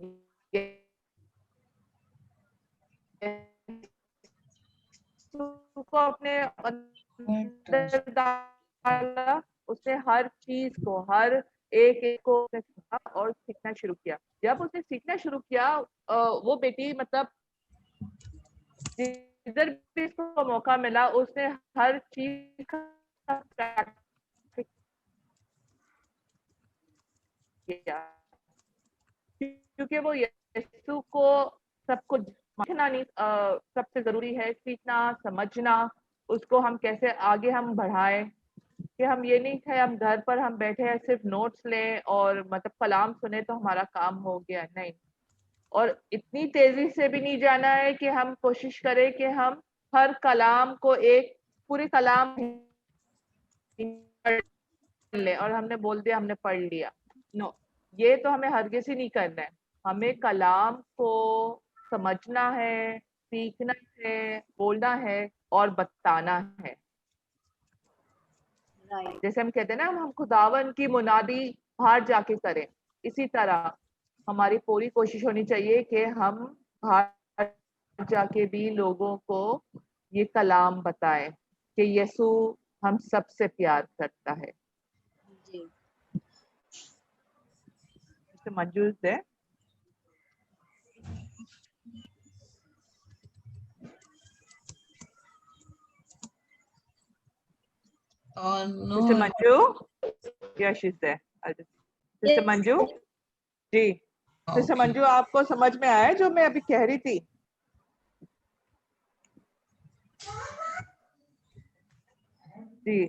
को अपने अंदर डाला, उसने हर चीज को, हर एक को सीखा और सीखना शुरू किया। जब उसने सीखना शुरू किया, वो बेटी मतलब जिधर भी इसको मौका मिला उसने हर चीज का प्रैक्टिस किया, क्योंकि वो यीशु को सब कुछ समझना नहीं, सबसे जरूरी है सीखना, समझना, उसको हम कैसे आगे हम बढ़ाएं। कि हम ये नहीं है हम घर पर हम बैठे हैं सिर्फ नोट्स लें और मतलब कलाम सुने तो हमारा काम हो गया, नहीं। और इतनी तेजी से भी नहीं जाना है कि हम कोशिश करें कि हम हर कलाम को एक पूरे कलाम पढ़ ले और हमने बोल दिया हमने पढ़ लिया। नो, ये तो हमें हरगिज़ ही नहीं करना है। हमें कलाम को समझना है, सीखना है, बोलना है और बताना है। जैसे हम कहते हैं ना, हम खुदावन की मुनादी बाहर जाके करें, इसी तरह हमारी पूरी कोशिश होनी चाहिए कि हम बाहर जाके भी लोगों को ये कलाम बताएं कि यीशु हम सबसे प्यार करता है। जी। मंजूर है। No. Sister Manju? Yeah, she's there. Sister Manju? जी। जैसे ओके। मंजू आपको समझ में आया जो मैं अभी कह रही थी? जी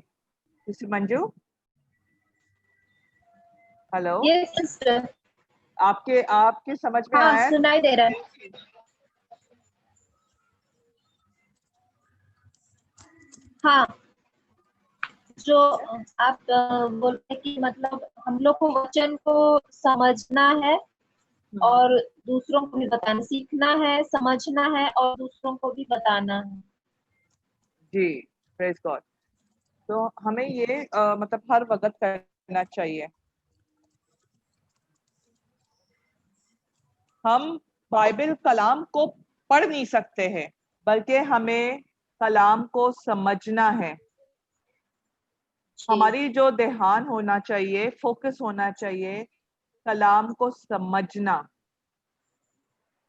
जैसे मंजू, हेलो, यस सिस्टर। आपके आपके समझ में हाँ आया? सुनाई दे रहा है। हाँ, जो आप बोल रहे हैं कि मतलब हम लोग को वचन को समझना है और दूसरों को भी बताना, सीखना है, समझना है और दूसरों को भी बताना है। जी, प्रेज गॉड। तो हमें ये मतलब हर वक्त करना चाहिए। हम बाइबल कलाम को पढ़ नहीं सकते हैं, बल्कि हमें कलाम को समझना है। जी हमारी जो ध्यान होना चाहिए, फोकस होना चाहिए, कलाम को समझना,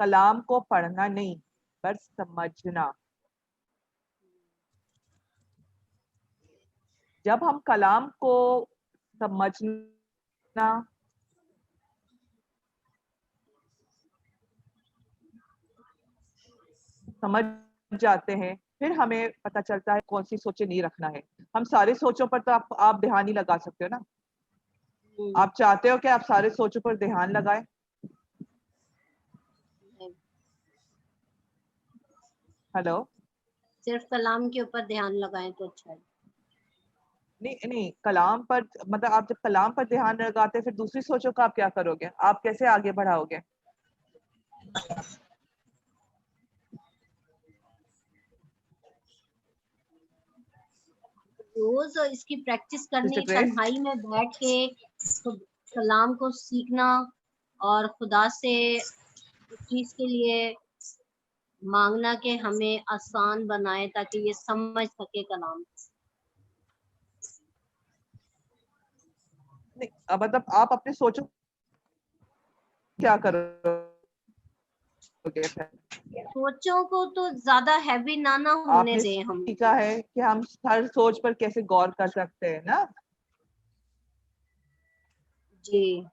कलाम को पढ़ना नहीं, पर समझना। जब हम कलाम को समझना समझ जाते हैं, फिर हमें पता चलता है कौन सी सोचें नहीं रखना है। हम सारे सोचों पर तो आप ध्यान नहीं लगा सकते हो ना। आप चाहते हो कि आप सारे सोचों पर ध्यान लगाएं? हेलो, सिर्फ कलाम के ऊपर ध्यान लगाएं तो अच्छा है। नहीं नहीं, कलाम पर मतलब आप जब कलाम पर ध्यान लगाते हैं, फिर दूसरी सोचों का आप क्या करोगे? आप कैसे आगे बढ़ाओगे? रोज इसकी प्रैक्टिस सिस्टर करनी, ग्रेस, तन्हाई में बैठ के कलाम को सीखना और खुदा से इस चीज के लिए मांगना कि हमें आसान बनाए ताकि ये समझ सके कलाम। नहीं मतलब आप अपने सोचों क्या करोगे फिर? सोचों को तो ज्यादा हैवी ना होने आपने दें हम। सीखा है कि हम हर सोच पर कैसे गौर कर सकते हैं ना। जी,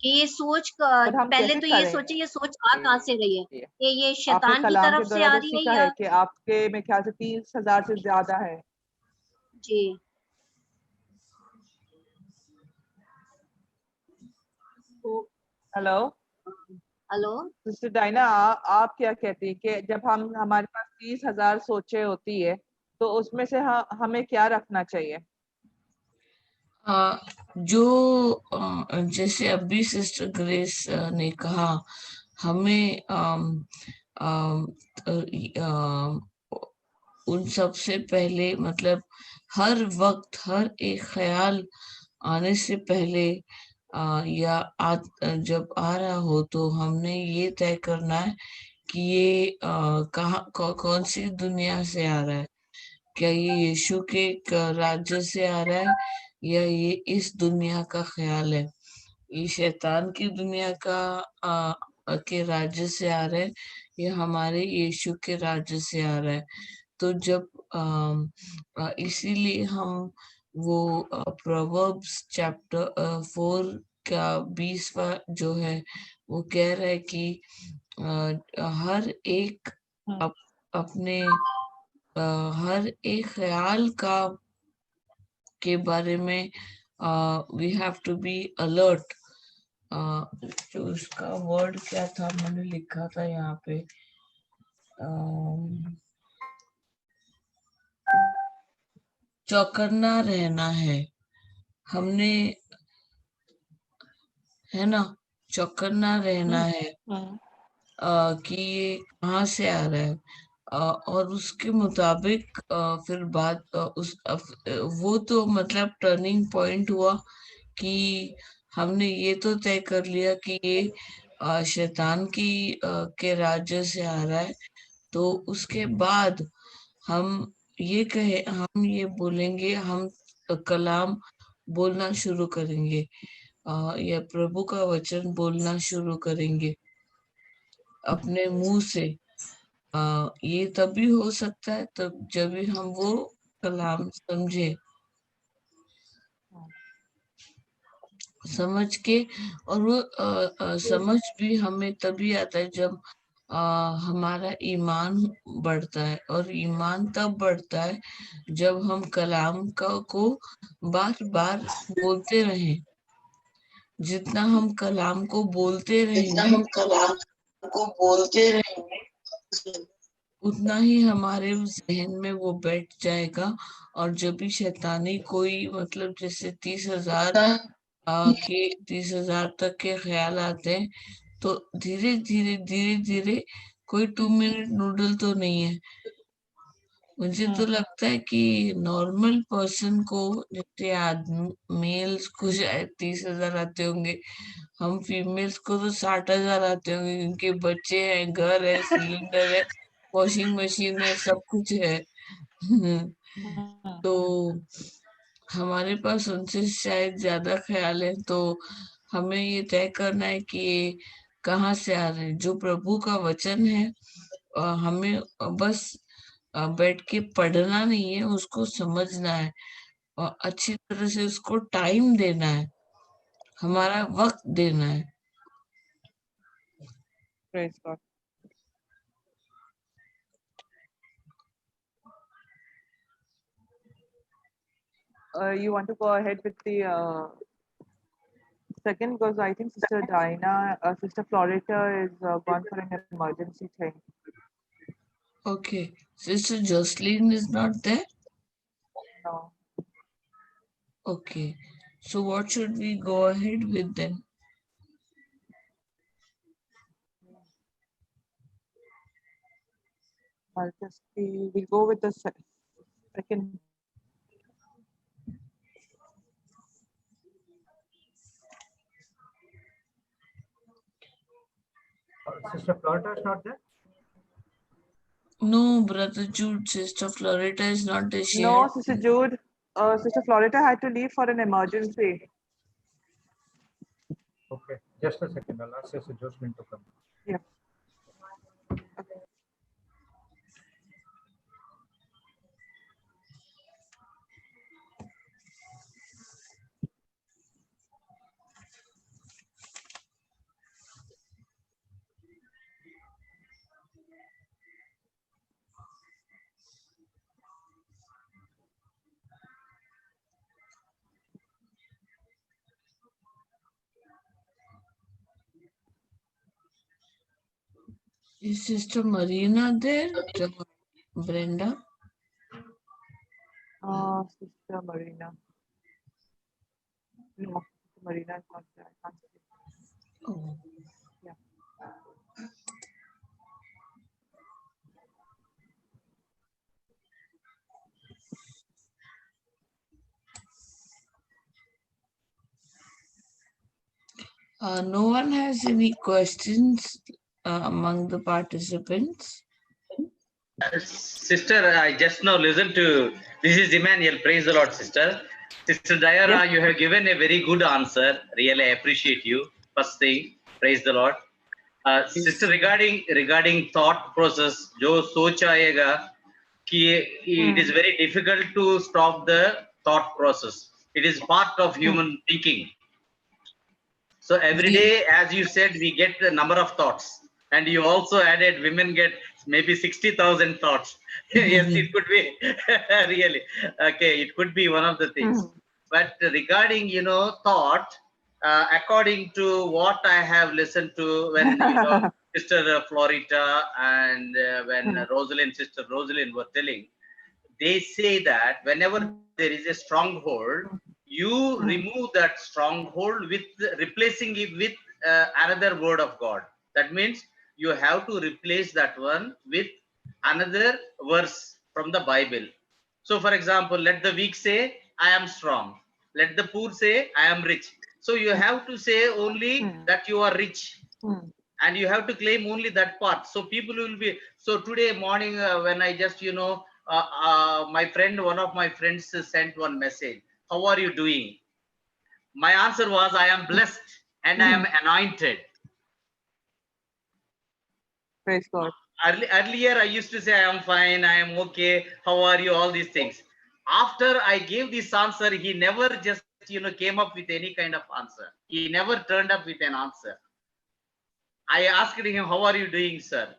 कि ये सोच पर हम पहले कैसे तो ये करें? सोचे ये सोच आ कहाँ से रही है, कि ये आपने शैतान की कलाम तरफ के से द्वारा आ तो रही है सीखा है या। कि आपके मेरे ख्याल से 30,000 से ज्यादा है। जी तो हेलो हेलो। सिस्टर डायना, आप क्या कहती है कि जब हम हमारे पास 30,000 सोचे होती है, तो उसमें से हमें क्या रखना चाहिए? आ, जो जैसे अभी सिस्टर ग्रेस ने कहा, हमें आम, उन सब से पहले मतलब हर वक्त हर एक ख्याल आने से पहले या जब आ रहा हो तो हमने ये तय करना है कि ये कौन सी दुनिया से आ रहा है। क्या ये यीशु के राज्य से आ रहा है या ये इस दुनिया का ख्याल है, ये शैतान की दुनिया का के राज्य से आ रहा है या हमारे यीशु के राज्य से आ रहा है। तो जब इसीलिए हम वो प्रोवर्ब्स चैप्टर 4 का 20वां जो है वो कह रहा है कि हर एक अपने हर एक ख्याल का के बारे में we have to be alert. जो उसका वर्ड क्या था, मैंने लिखा था यहाँ पे, चौकन्ना रहना है हमने, है ना, चौकन्ना रहना है कि ये कहाँ से आ रहा है। और उसके मुताबिक फिर बात वो तो मतलब टर्निंग पॉइंट हुआ कि हमने ये तो तय कर लिया कि ये शैतान के राज्य से आ रहा है। तो उसके बाद हम ये बोलेंगे, हम कलाम बोलना शुरू करेंगे या प्रभु का वचन बोलना शुरू करेंगे अपने मुंह से। ये तभी हो सकता है तब जब भी हम वो कलाम समझे। समझ के, और वो समझ भी हमें तभी आता है जब हमारा ईमान बढ़ता है, और ईमान तब बढ़ता है जब हम कलाम को बार बार बोलते रहें। जितना हम कलाम को बोलते रहेंगे, उतना ही हमारे जहन में वो बैठ जाएगा। और जब भी शैतानी कोई मतलब जैसे 30,000 तक के ख्याल आते हैं, तो धीरे धीरे कोई 2 मिनट नूडल तो नहीं है। मुझे तो लगता है कि नॉर्मल पर्सन को, जैसे आदमी मेल्स को शायद 30,000 आते होंगे, हम फीमेल्स को तो 60,000 आते होंगे, क्योंकि बच्चे हैं, घर है, सिलेंडर है, वॉशिंग मशीन है, सब कुछ है। तो हमारे पास उनसे शायद ज्यादा ख्याल है। तो हमें ये तय करना है कि ये कहाँ से आ रहे हैं। जो प्रभु का वचन है, हमें बस बैठ के पढ़ना नहीं है, उसको समझना है और अच्छी तरह से उसको टाइम देना है, हमारा वक्त देना है। Praise God. You want to go ahead with the second, because I think Sister Diana, Sister Florita is gone for an emergency thing. Okay, Sister Jocelyn is not there? No. Okay, so what should we go ahead with then? We'll go with the second. Sister Florita is not there? No, Brother Jude, Sister Florita is not there. She No, had- Sister Jude, Sister Florita had to leave for an emergency. Okay, just a second. I'll ask Sister Jocelyn to come. Yeah. Is Sister Marina there? Brenda? Sister Marina. No, Marina is not there. I can't see. Oh. Yeah. No one has any questions among the participants? Sister, I just now listened to, this is Emmanuel, praise the Lord, sister. Sister Diana, Yes. you have given a very good answer. Really, I appreciate you. First thing, praise the Lord. Sister, regarding thought process, जो सोच आएगा कि it is very difficult to stop the thought process. It is part of human thinking. So every day, as you said, we get a number of thoughts, and you also added women get maybe 60,000 thoughts. Yes, it could be really okay. It could be one of the things. But regarding thought, according to what I have listened to when Sister Florita and when Sister Rosalind were telling, they say that whenever there is a stronghold, you remove that stronghold with replacing it with another word of God. That means you have to replace that one with another verse from the Bible. So for example, let the weak say, I am strong. Let the poor say, I am rich. So you have to say only that you are rich. And you have to claim only that part. So people will be, so today morning when I just, my friend, one of my friends sent one message. How are you doing? My answer was, I am blessed and I am anointed. Praise God. Earlier, I used to say, I am fine, I am okay, how are you, all these things. After I gave this answer, he never just came up with any kind of answer. He never turned up with an answer. I asked him, how are you doing, sir?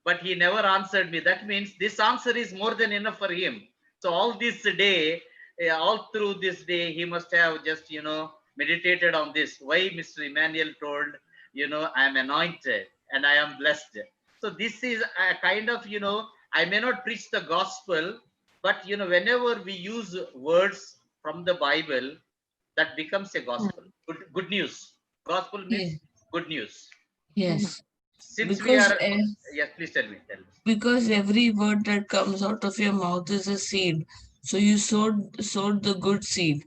But he never answered me. That means this answer is more than enough for him. So all this day, all through this day, he must have just, meditated on this. Why Mr. Emmanuel told, I am anointed and I am blessed. So this is a kind of, I may not preach the gospel, but, whenever we use words from the Bible, that becomes a gospel. Good news. Gospel means good news. Yes. Since Because, we are, yes, please tell me. Because every word that comes out of your mouth is a seed. So you sowed the good seed.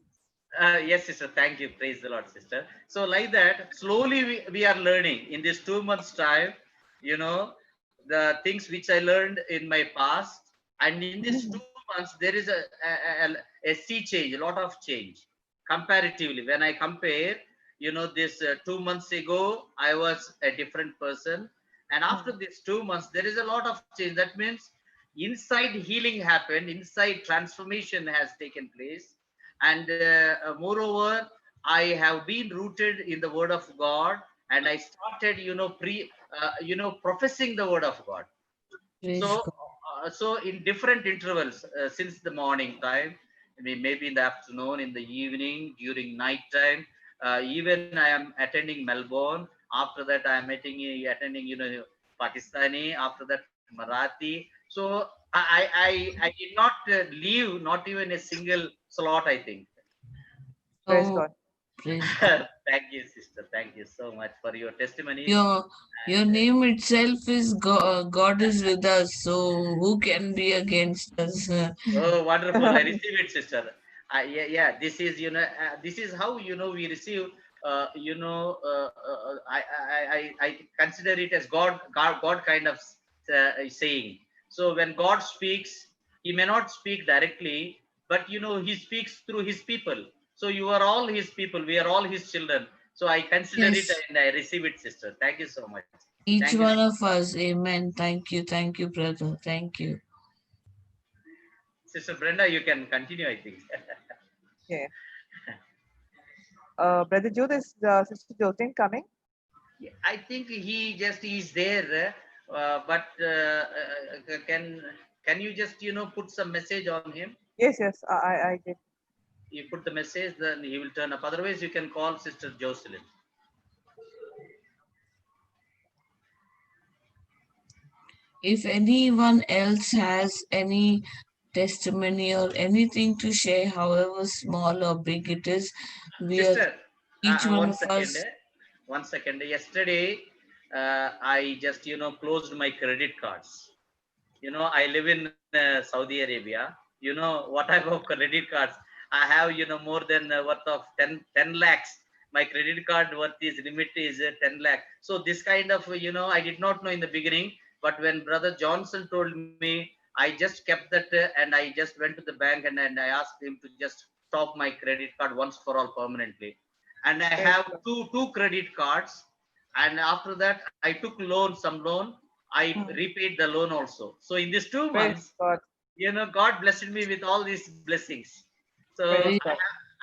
Yes, sister. Thank you. Praise the Lord, sister. So like that, slowly we are learning in this 2 months time, the things which I learned in my past. And in this 2 months, there is a sea change, a lot of change comparatively. When I compare, this 2 months ago, I was a different person. And after this 2 months, there is a lot of change. That means inside healing happened, inside transformation has taken place. And moreover, I have been rooted in the word of God, and I started, professing the word of God. So in different intervals, since the morning time, maybe in the afternoon, in the evening, during night time, even I am attending Melbourne. After that, I am attending, Pakistani. After that, Marathi. So I did not leave, not even a single slot, I think. Praise God. Praise God. Thank you, sister. Thank you so much for your testimony. Your name itself is God, God is with us. So who can be against us? Oh, wonderful. I receive it, sister. Yeah. This is, this is how, we receive, I consider it as God kind of saying. So when God speaks, he may not speak directly, but, he speaks through his people. So you are all his people. We are all his children. So I consider it and I receive it, sister. Thank you so much. Each one of us. Amen. Thank you, brother. Thank you. Sister Brenda, you can continue, I think. Yeah. Brother Jude, is Sister Jotin coming? I think he just is there, but can you just put some message on him? Yes, I did. You put the message, then he will turn up. Otherwise, you can call Sister Jocelyn. If anyone else has any testimony or anything to share, however small or big it is, Sister, each one of us. 1 second. Yesterday, I just closed my credit cards. I live in Saudi Arabia. What type of credit cards I have? More than worth of 10 lakhs. My credit card limit is 10 lakh. So this kind of I did not know in the beginning, but when Brother Johnson told me, I just kept that and I just went to the bank and I asked him to just stop my credit card once for all permanently. And I have two credit cards. And after that, I took some loan. I repaid the loan also. So in these 2 months, God blessed me with all these blessings. So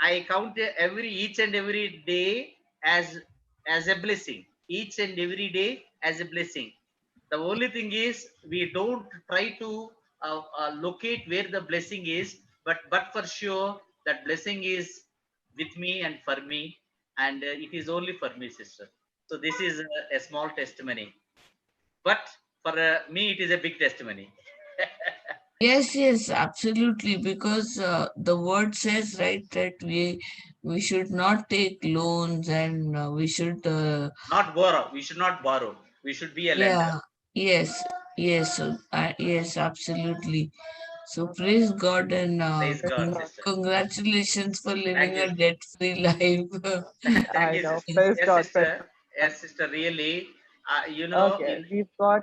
I count each and every day as a blessing. Each and every day as a blessing. The only thing is we don't try to locate where the blessing is, but for sure that blessing is with me and for me, and it is only for me, sister. So this is a small testimony, but for me it is a big testimony. Yes, absolutely. Because the word says, right, that we should not take loans and we should not borrow. We should not borrow. We should be a lender. Yes. So, yes, absolutely. So praise God and Praise God, sister. congratulations for living a debt-free life. Thank you, sister. Praise God. Sister. Yes, sister. Really, Okay, we've got.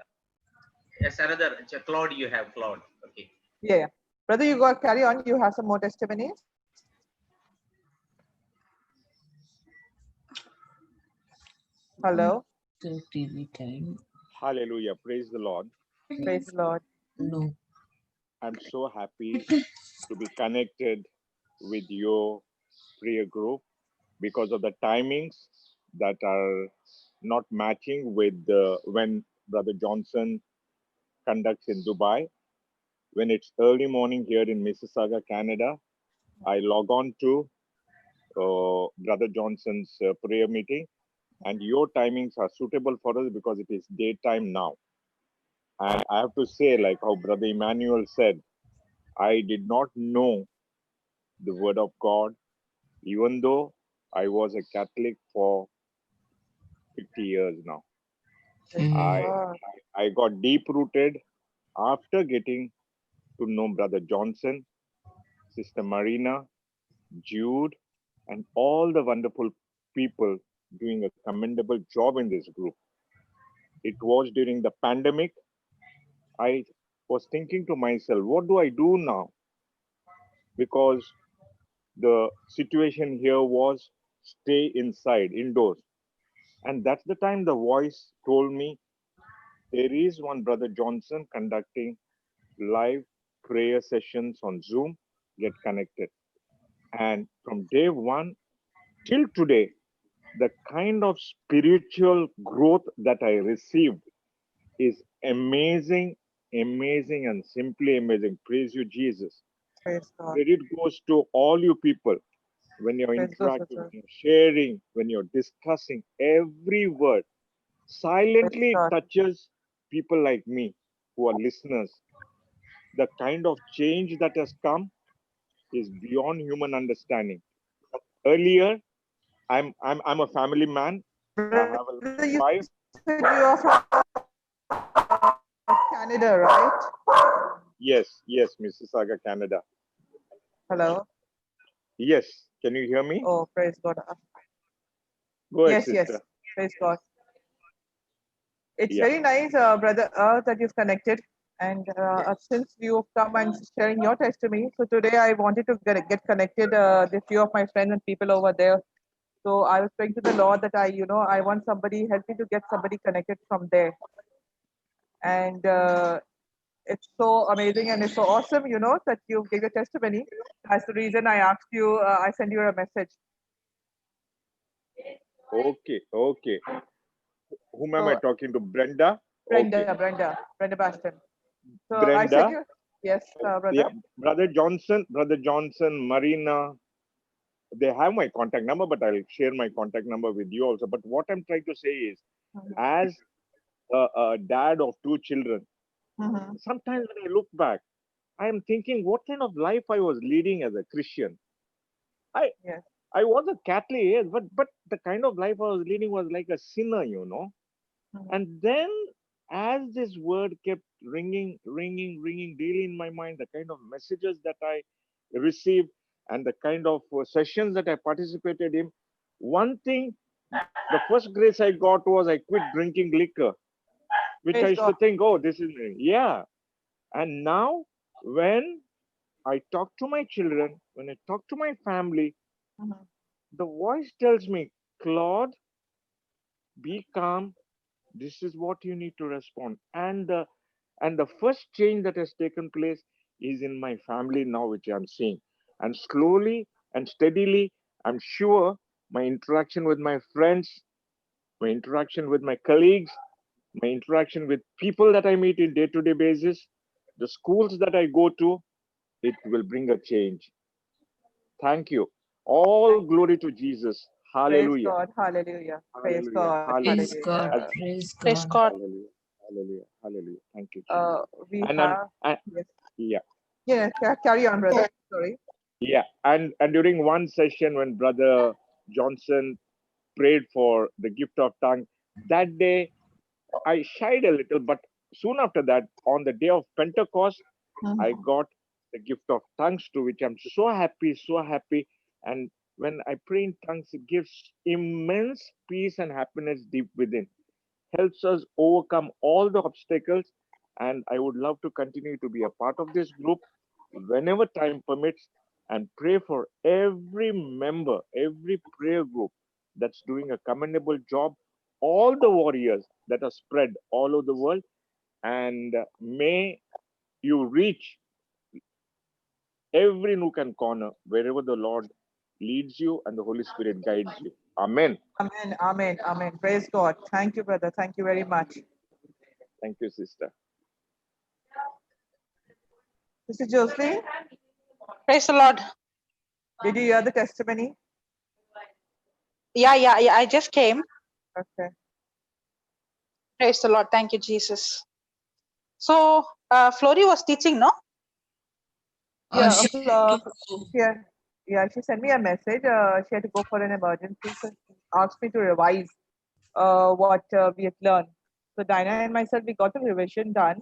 Yes, another Claude. You have Claude. Okay. Yeah. Brother, you got carry on. You have some more testimonies. Hello. TV time. Hallelujah. Praise the Lord. Praise the Lord. No. I'm so happy to be connected with you prayer group because of the timings that are not matching with when Brother Johnson conducts in Dubai. When it's early morning here in Mississauga, Canada, I log on to Brother Johnson's prayer meeting, and your timings are suitable for us because it is daytime now. And I have to say, like how Brother Emmanuel said, I did not know the Word of God, even though I was a Catholic for 50 years now. I I got deep rooted after getting to know Brother Johnson, Sister Marina, Jude, and all the wonderful people doing a commendable job in this group. It was during the pandemic. I was thinking to myself, what do I do now? Because the situation here was stay inside, indoors. And that's the time the voice told me there is one Brother Johnson conducting live prayer sessions on Zoom. Get connected. And from day one till today, the kind of spiritual growth that I received is amazing, amazing, and simply amazing. Praise you, Jesus. Praise God. Credit goes to all you people when you're Praise God, interacting, sister. when you're sharing, when you're discussing. Every word silently God. touches people like me who are listeners. The kind of change that has come is beyond human understanding. Earlier, I'm a family man. I have a Brother, you wife. said you are from Canada, right? Yes, Mississauga, Canada. Hello. Yes, can you hear me? Oh, praise God. Go ahead, Yes, sister. praise God. It's Yeah. very nice, Brother that you've connected. And since you've come and sharing your testimony, so today I wanted to get connected with few of my friends and people over there. So I was praying to the Lord that I want somebody, help me to get somebody connected from there. And it's so amazing and it's so awesome, that you gave your testimony. That's the reason I asked you, I sent you a message. Okay. Whom am So, I talking to? Brenda? Brenda Okay. Brenda Baston. So I sent Brenda? you, yes, brother. Yeah, Brother Johnson, Marina, they have my contact number, but I'll share my contact number with you also. But what I'm trying to say is, as a dad of two children, sometimes when I look back, I am thinking what kind of life I was leading as a Christian. I was a Catholic, yes, but the kind of life I was leading was like a sinner, And then as this word kept ringing daily in my mind, the kind of messages that I received and the kind of sessions that I participated in, one thing, the first grace I got was I quit drinking liquor, which I used to think, oh, this is, yeah. And now when I talk to my children, when I talk to my family, the voice tells me, Claude, be calm. This is what you need to respond. And the first change that has taken place is in my family now, which I'm seeing. And slowly and steadily, I'm sure my interaction with my friends, my interaction with my colleagues, my interaction with people that I meet in day-to-day basis, the schools that I go to, it will bring a change. Thank you. All glory to Jesus. Hallelujah. Praise God. Hallelujah. Praise Hallelujah. God. Praise Hallelujah. God. Hallelujah. Praise Praise God. God. Hallelujah. Hallelujah. Hallelujah. Thank you, Jesus. We And have, yes. yes. Yeah, carry on, brother. Sorry. Yeah. And during one session when Brother Johnson prayed for the gift of tongue, that day I shied a little, but soon after that, on the day of Pentecost, I got the gift of tongues too, which I'm so happy, so happy. And when I pray in tongues, it gives immense peace and happiness deep within, helps us overcome all the obstacles. And I would love to continue to be a part of this group whenever time permits and pray for every member, every prayer group that's doing a commendable job, all the warriors that are spread all over the world. And may you reach every nook and corner wherever the Lord leads you and the Holy Spirit guides you. Amen. Amen. Amen. Amen. Praise God. Thank you, brother. Thank you very much. Thank you, sister. Sister Jocelyn, Praise the Lord. did you hear the testimony? Yeah, I just came. Okay. Praise the Lord. Thank you, Jesus. So, Flory was teaching, no? Yeah, she she sent me a message. She had to go for an emergency, so she asked me to revise what we had learned. So Dinah and myself, we got the revision done,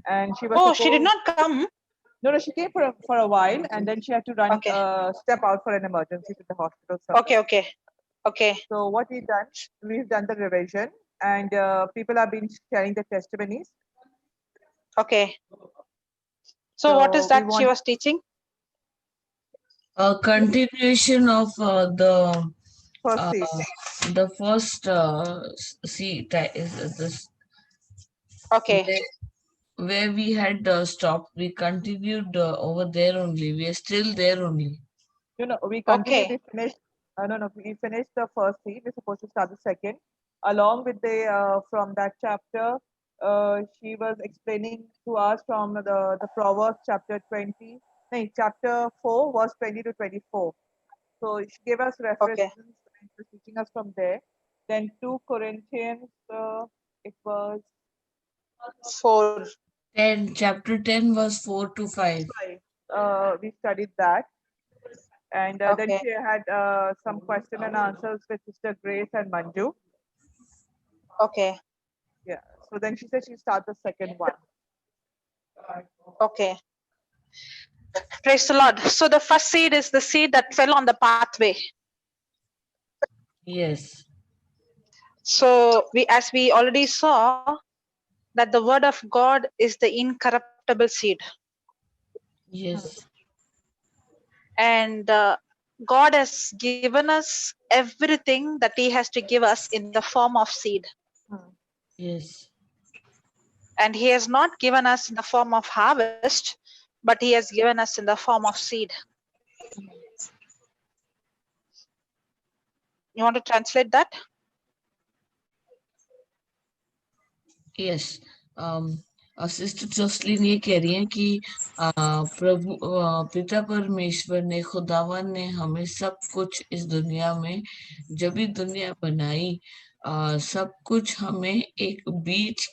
and she was Oh, supposed. she did not come. No, she came for a while, and then she had to run, Okay. step out for an emergency to the hospital. Somewhere. Okay. So what we've done the revision, and people have been sharing the testimonies. Okay. So what is that she was teaching? A continuation of the first seat is this. Okay. Where we had stopped, we continued over there only. We are still there only. No, we continued. We finished. No, we finished the first seat. We're supposed to start the second. Along with the from that chapter, she was explaining to us from the Proverbs chapter 20. No, chapter 4, verse 20 to 24. So she gave us references and was teaching us from there. Then 2 Corinthians, it was 4. 10, chapter 10, verse 4 to 5. We studied that. And then she had some question and answers with Sister Grace and Manju. Okay. Yeah. So then she said she'll start the second one. Okay. Praise the Lord. So the first seed is the seed that fell on the pathway. Yes. So as we already saw, that the word of God is the incorruptible seed. Yes. And God has given us everything that He has to give us in the form of seed. Yes. And He has not given us in the form of harvest, but He has given us in the form of seed. You want to translate that? Yes. Sister Jocelyn ये कह रही हैं कि प्रभु पिता परमेश्वर ने खुदावन ने हमें सब कुछ इस दुनिया में जब भी दुनिया बनाई सब कुछ हमें एक बीज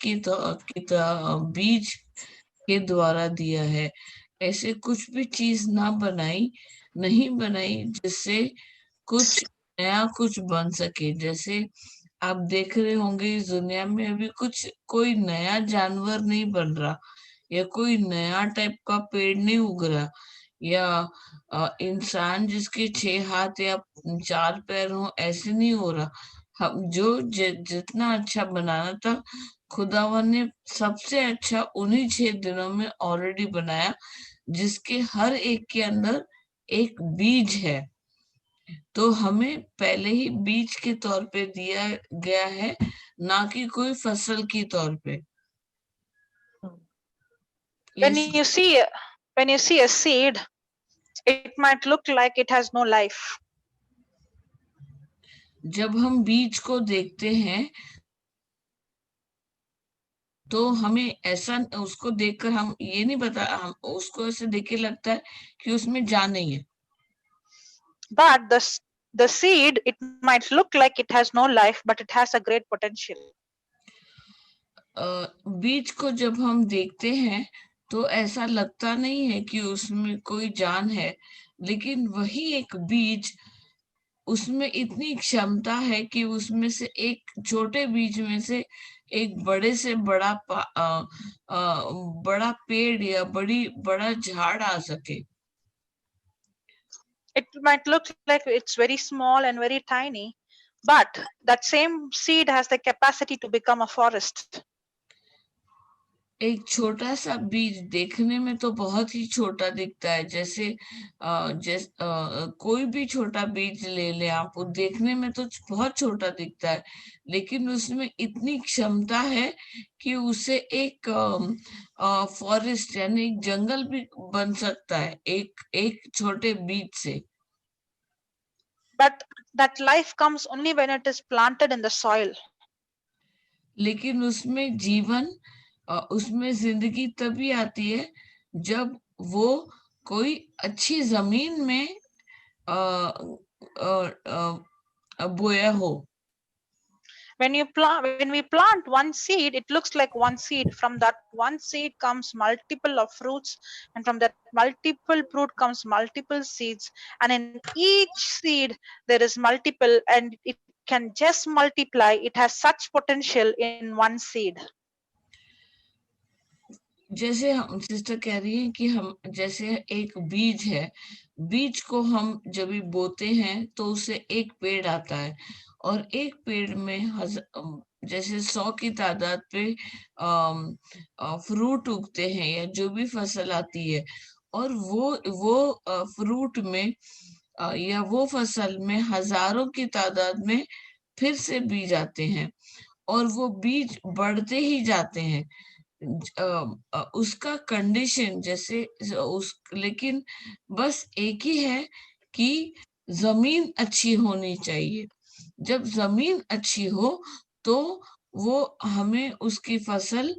बीज के द्वारा दिया है। ऐसे कुछ भी चीज नहीं बनाई जिससे कुछ नया कुछ बन सके। जैसे आप देख रहे होंगे इस दुनिया में अभी कोई नया जानवर नहीं बन रहा या कोई नया टाइप का पेड़ नहीं उग रहा या इंसान जिसके 6 हाथ या 4 पैर हो ऐसे नहीं हो रहा। हम जितना अच्छा बनाना था खुदावन ने सबसे अच्छा उन्हीं 6 दिनों में ऑलरेडी बनाया जिसके हर एक के अंदर एक बीज है। तो हमें पहले ही बीज के तौर पे दिया गया है ना कि कोई फसल के तौर पे। When you see a seed, it might look like it has no life. जब हम बीज को देखते हैं तो हमें ऐसा उसको देखकर हम ये नहीं पता, हम उसको ऐसे देख के लगता है कि उसमें जान नहीं है। But the seed, it might look like it has no life, but it has a great potential. बीज को जब हम देखते हैं तो ऐसा लगता नहीं है कि उसमें कोई जान है, लेकिन वही एक बीज उसमें इतनी क्षमता है कि उसमें से एक छोटे बीज में से एक बड़े से बड़ा बड़ा पेड़ या बड़ा झाड़ आ सके। It might look like it's very small and very tiny, but that same seed has the capacity to become a forest. एक छोटा सा बीज देखने में तो बहुत ही छोटा दिखता है, जैसे कोई भी छोटा बीज ले ले आप, वो देखने में तो बहुत छोटा दिखता है, लेकिन उसमें इतनी क्षमता है कि उसे एक फॉरेस्ट यानी एक जंगल भी बन सकता है एक छोटे बीज से। but that life comes only when it is planted in the soil. लेकिन उसमें जीवन, उसमें जिंदगी तभी आती है जब वो कोई अच्छी जमीन में बोया हो. When we plant one seed, it looks like one seed. From that one seed comes multiple of fruits, and from that multiple fruit comes multiple seeds, and in each seed there is multiple, and it can just multiply. It has such potential in one seed. जैसे हम sister कह रही हैं कि हम जैसे एक बीज है, बीज को हम जब भी बोते हैं तो उससे एक पेड़ आता है, और एक पेड़ में जैसे 100 की तादाद पे फ्रूट उगते हैं या जो भी फसल आती है, और वो फ्रूट में या वो फसल में हजारों की तादाद में फिर से बीज आते हैं, और वो बीज बढ़ते ही जाते हैं. उसका कंडीशन जैसे लेकिन बस एक ही है कि जमीन अच्छी होनी चाहिए. जब जमीन अच्छी हो तो वो हमें उसकी फसल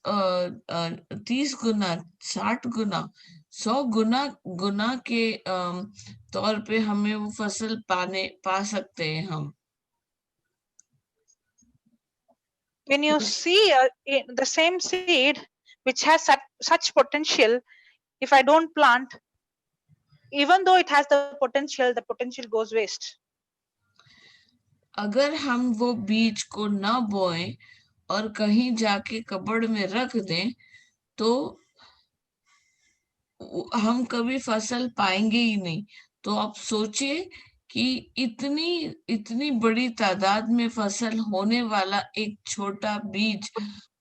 30 गुना, 60 गुना, 100 गुना के तौर पे हमें वो फसल पा सकते हैं हम. When you see the same seed which has such potential, if I don't plant, even though it has the potential goes waste. अगर हम वो बीज को ना बोएं और कहीं जाके कबड़ में रख दें तो हम कभी फसल पाएंगे ही नहीं. तो आप सोचिए कि इतनी बड़ी तादाद में फसल होने वाला एक छोटा बीज,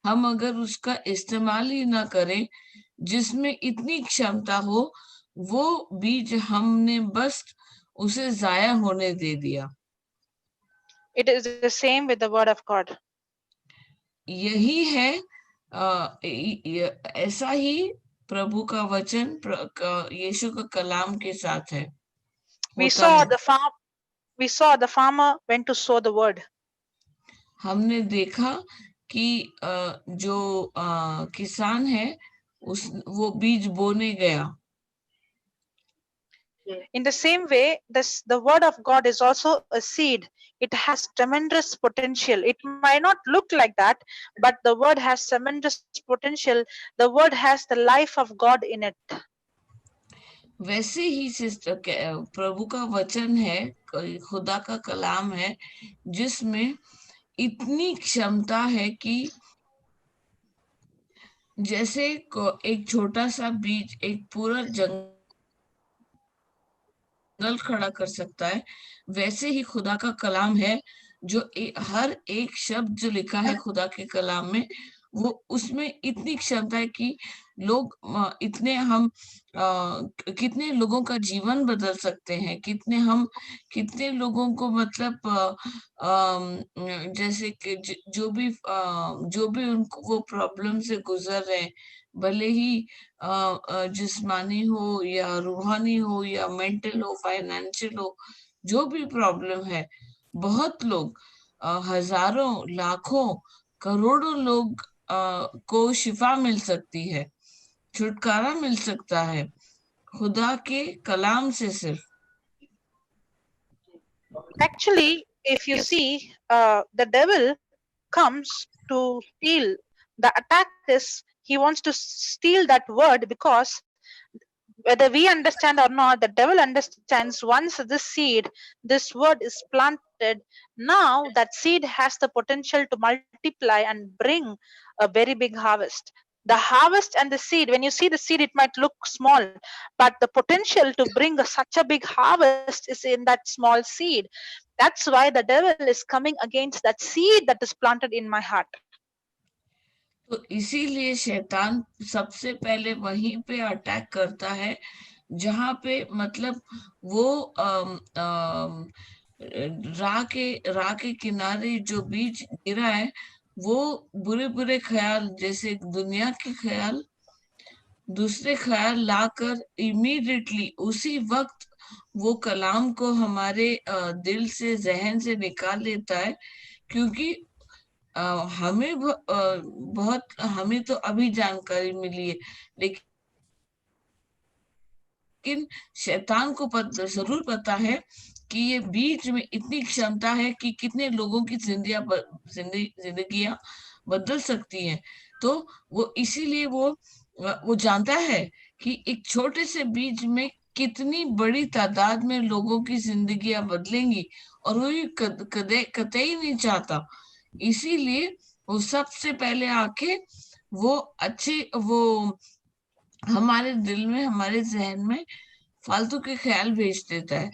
हम अगर उसका इस्तेमाल ही ना करें जिसमें इतनी क्षमता हो, वो बीज हमने बस उसे जाया होने दे दिया. It is the same with the word of God. यही है, ऐसा ही प्रभु का वचन यीशु का कलाम के साथ है. We saw the farmer went to sow the word. हमने देखा कि जो किसान है वो बीज बोने गया. In the same way, the word of God is also a seed. It has tremendous potential. It might not look like that, but the word has tremendous potential. The word has the life of God in it. वैसे ही sister प्रभु का वचन है, खुदा का कलाम है, जिसमें इतनी क्षमता है कि जैसे एक छोटा सा बीज एक पूरा जंगल खड़ा कर सकता है, वैसे ही खुदा का कलाम है जो हर एक शब्द जो लिखा है खुदा के कलाम में, वो उसमें इतनी क्षमता है कि लोग कितने लोगों का जीवन बदल सकते हैं, कितने लोगों को मतलब जैसे कि जो भी उनको वो प्रॉब्लम से गुजर रहे हैं, भले ही जिस्मानी हो या रूहानी हो या मेंटल हो, फाइनेंशियल हो, जो भी प्रॉब्लम है, बहुत लोग, हजारों, लाखों, करोड़ों लोग को शिफा मिल सकती है, छुटकारा मिल सकता है खुदा के कलाम से सिर्फ. Actually, if you see, the devil comes to steal. The attack is he wants to steal that word, because whether we understand or not, the devil understands once this word is planted, now that seed has the potential to multiply and bring a very big harvest. The harvest and the seed, when you see the seed, it might look small, but the potential to bring such a big harvest is in that small seed. That's why the devil is coming against that seed that is planted in my heart. तो इसीलिए शैतान सबसे पहले वहीं पे attack करता है जहां पे मतलब वो राह के किनारे जो बीज गिरा है, वो बुरे ख्याल, जैसे दुनिया के ख्याल, दूसरे ख्याल लाकर इमीडिएटली उसी वक्त वो कलाम को हमारे दिल से, जहन से निकाल लेता है, क्योंकि हमें बहुत, हमें तो अभी जानकारी मिली है, लेकिन शैतान को जरूर पता है कि ये बीच में इतनी क्षमता है कि कितने लोगों की जिंदगियां बदल सकती हैं। तो वो इसीलिए वो जानता है कि एक छोटे से बीज में कितनी बड़ी तादाद में लोगों की जिंदगियां बदलेंगी, और वो भी कतई नहीं चाहता। इसीलिए वो सबसे पहले आके वो अच्छे, वो हमारे दिल में, हमारे जहन में फालतू के ख्याल भेज देता है।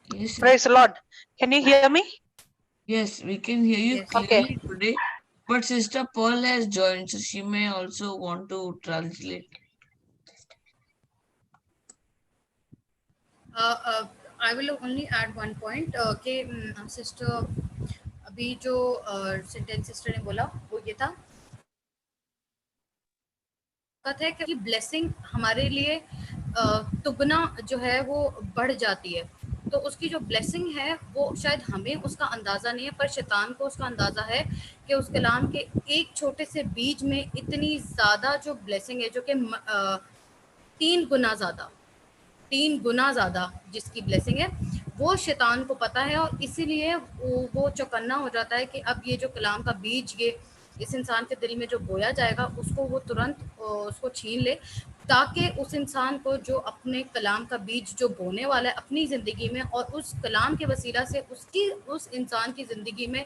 Yes, Praise the Lord. Can you hear me? yes, we can hear you Yes. clearly today. But Sister Pearl has joined, so she may also want to translate. I will only add one point कि sister अभी जो sentence sister ने बोला वो ये था है कि ब्लेसिंग हमारे लिए दुगना जो है वो बढ़ जाती है। तो उसकी जो ब्लेसिंग है वो शायद हमें उसका अंदाज़ा नहीं है, पर शैतान को उसका अंदाज़ा है कि उस कलाम के एक छोटे से बीज में इतनी ज़्यादा जो ब्लेसिंग है, जो कि 3 गुना ज़्यादा जिसकी ब्लेसिंग है, वो शैतान को पता है, और इसीलिए वो चौकन्ना हो जाता है कि अब ये जो कलाम का बीज ये इस इंसान के दिल में जो बोया जाएगा, उसको वो तुरंत उसको छीन ले, ताकि उस इंसान को जो अपने कलाम का बीज जो बोने वाला है अपनी ज़िंदगी में, और उस कलाम के वसीला से उस इंसान की ज़िंदगी में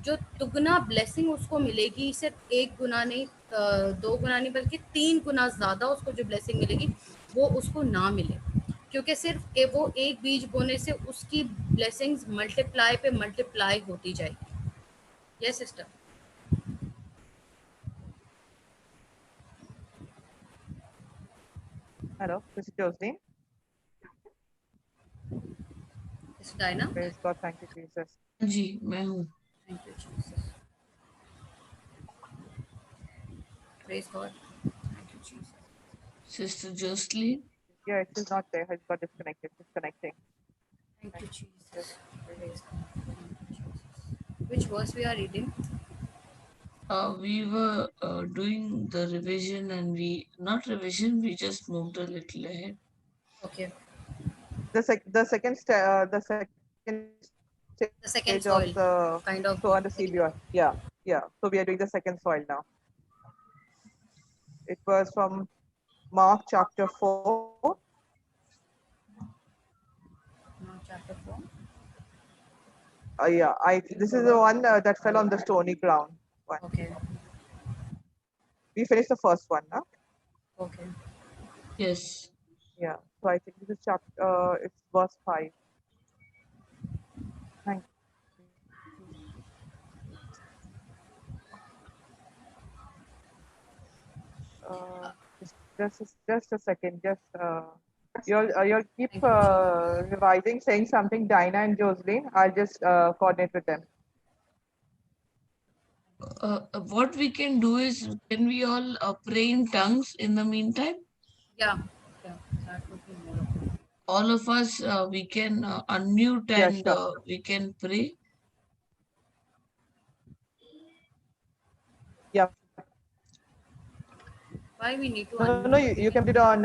जो दुगना ब्लेसिंग उसको मिलेगी, सिर्फ 1 गुना नहीं, 2 गुना नहीं, बल्कि 3 गुना ज़्यादा उसको जो ब्लेसिंग मिलेगी वो उसको ना मिले, क्योंकि सिर्फ वो एक बीज बोने से उसकी ब्लेसिंग्स मल्टीप्लाई पे मल्टीप्लाई होती जाएगी। Yes sister. Hello, this is Josephine. Sister Diana. Praise God, thank you Jesus. जी, मैं हूँ। Thank you Jesus. Praise God. Thank you Jesus. Sister Jocelyn. Yeah, it is not there. It got disconnected. It's connecting. Thank you Jesus. Praise God. Thank you Jesus. Which verse we are reading? We were doing the revision, and not revision, we just moved a little ahead. Okay. The second The second stage soil, of the kind of. so on the seed year. Yeah. So we are doing the second soil now. It was from Mark chapter 4. Mark chapter 4. Yeah, this is the one that fell on the stony ground. One. Okay. We finished the first one, now. Okay. Yes. Yeah. So I think this is chapter. It's verse 5. Thank you. Just a second. You'll keep revising, saying something, Dinah and Jocelyn. I'll just coordinate with them. What we can do is, can we all pray in tongues in the meantime? Yeah. That would be more. All of us, we can unmute and we can pray. Yeah. Why we need to unmute? No, you can put it on,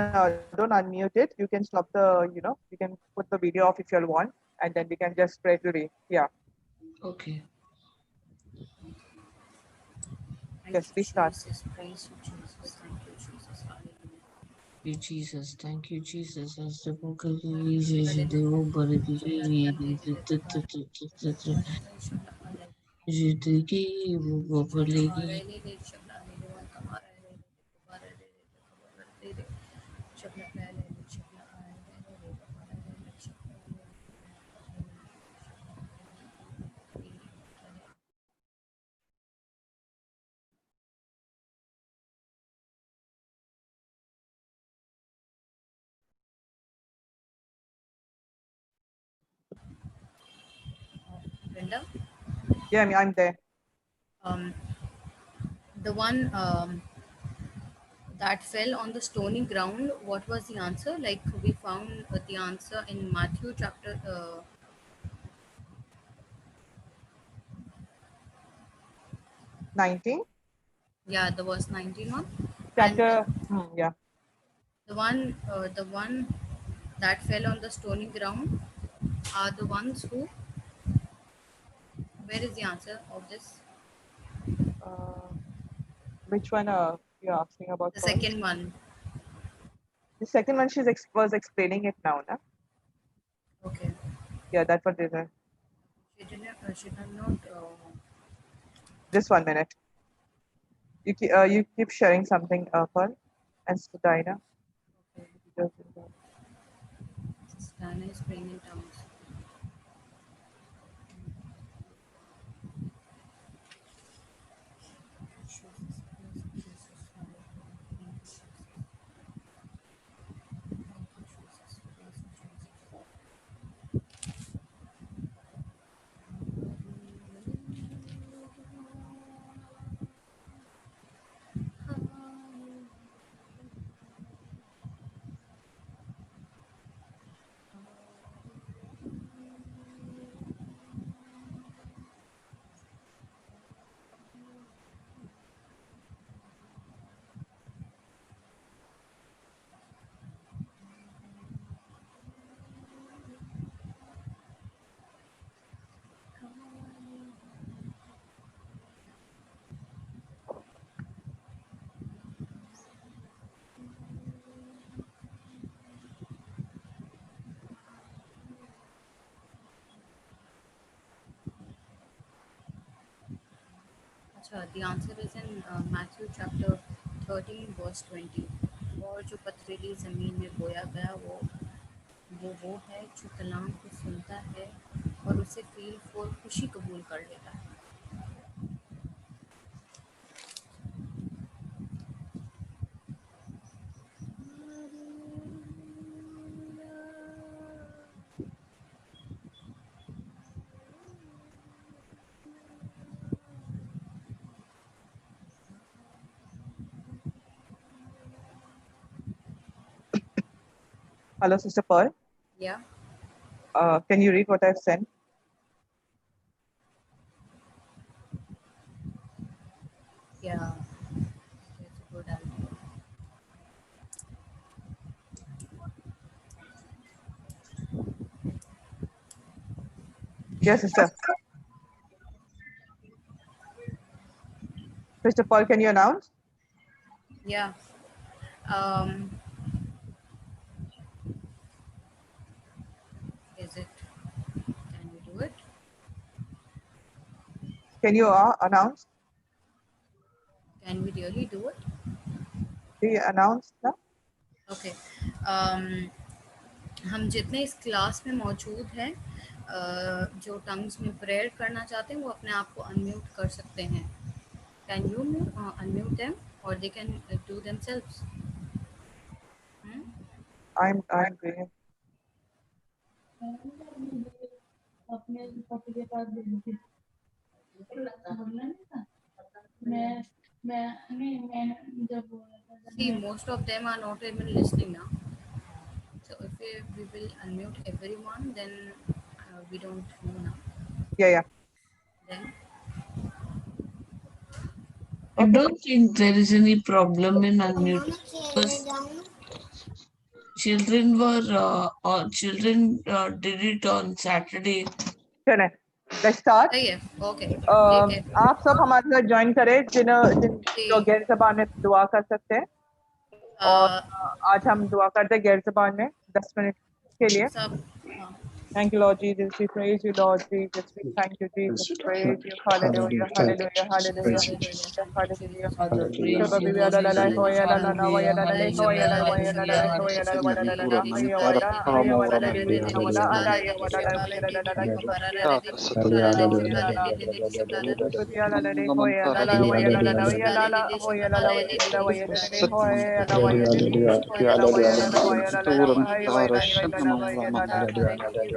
don't unmute it. You can stop the, you can put the video off if you want, and then we can just pray to read. Yeah. Okay. Yes, we start. Praise you, Jesus. Thank you, Jesus. Hallelujah. Jesus, thank you, Jesus. As the book of Brenda? Yeah, I'm there. The one that fell on the stony ground. What was the answer? Like we found the answer in Matthew chapter 19. yeah, the verse 19 one. Chapter, yeah. The one that fell on the stony ground are the ones who. Where is the answer of this? Which one you're asking about? The first? second one. The second one, was explaining it now, na? Okay. Yeah, that one is it. She did not. Just 1 minute. You keep sharing something, Pearl and Dinah. Okay. Diana is praying in tongues. The answer is in Matthew chapter 13 verse 20. और जो पथरीली ज़मीन में बोया गया वो है जो कलाम को सुनता है और उसे फील फॉर खुशी कबूल कर लेता है. Hello, Sister Pearl. Yeah. Can you read what I've sent? Yeah. That's a good idea. Yes, Sister. Sister Paul, can you announce? Yeah. Is it? Can we do it? Can you announce? Can we really do it? Do you announce now? Okay. हम जितने इस class में मौजूद हैं जो tongues में prayer करना चाहते हैं वो अपने आप को अनम्यूट कर सकते हैं. Can you unmute them or they can do themselves? I'm doing it. See, most of them are not even listening now. So if we will unmute everyone, then we don't know now. Yeah. Then I don't think there is any problem in unmuting because children did it on Saturday. चलें, let's start. Okay. आप सब हमारे साथ join करें जो गैर ज़बान में दुआ कर सकते हैं और आज हम दुआ करते हैं गैर ज़बान में 10 मिनट के लिए. Thank you, Lord Jesus. We praise you, Lord Jesus. We thank you, Jesus. Praise you. Hallelujah. Hallelujah. Hallelujah.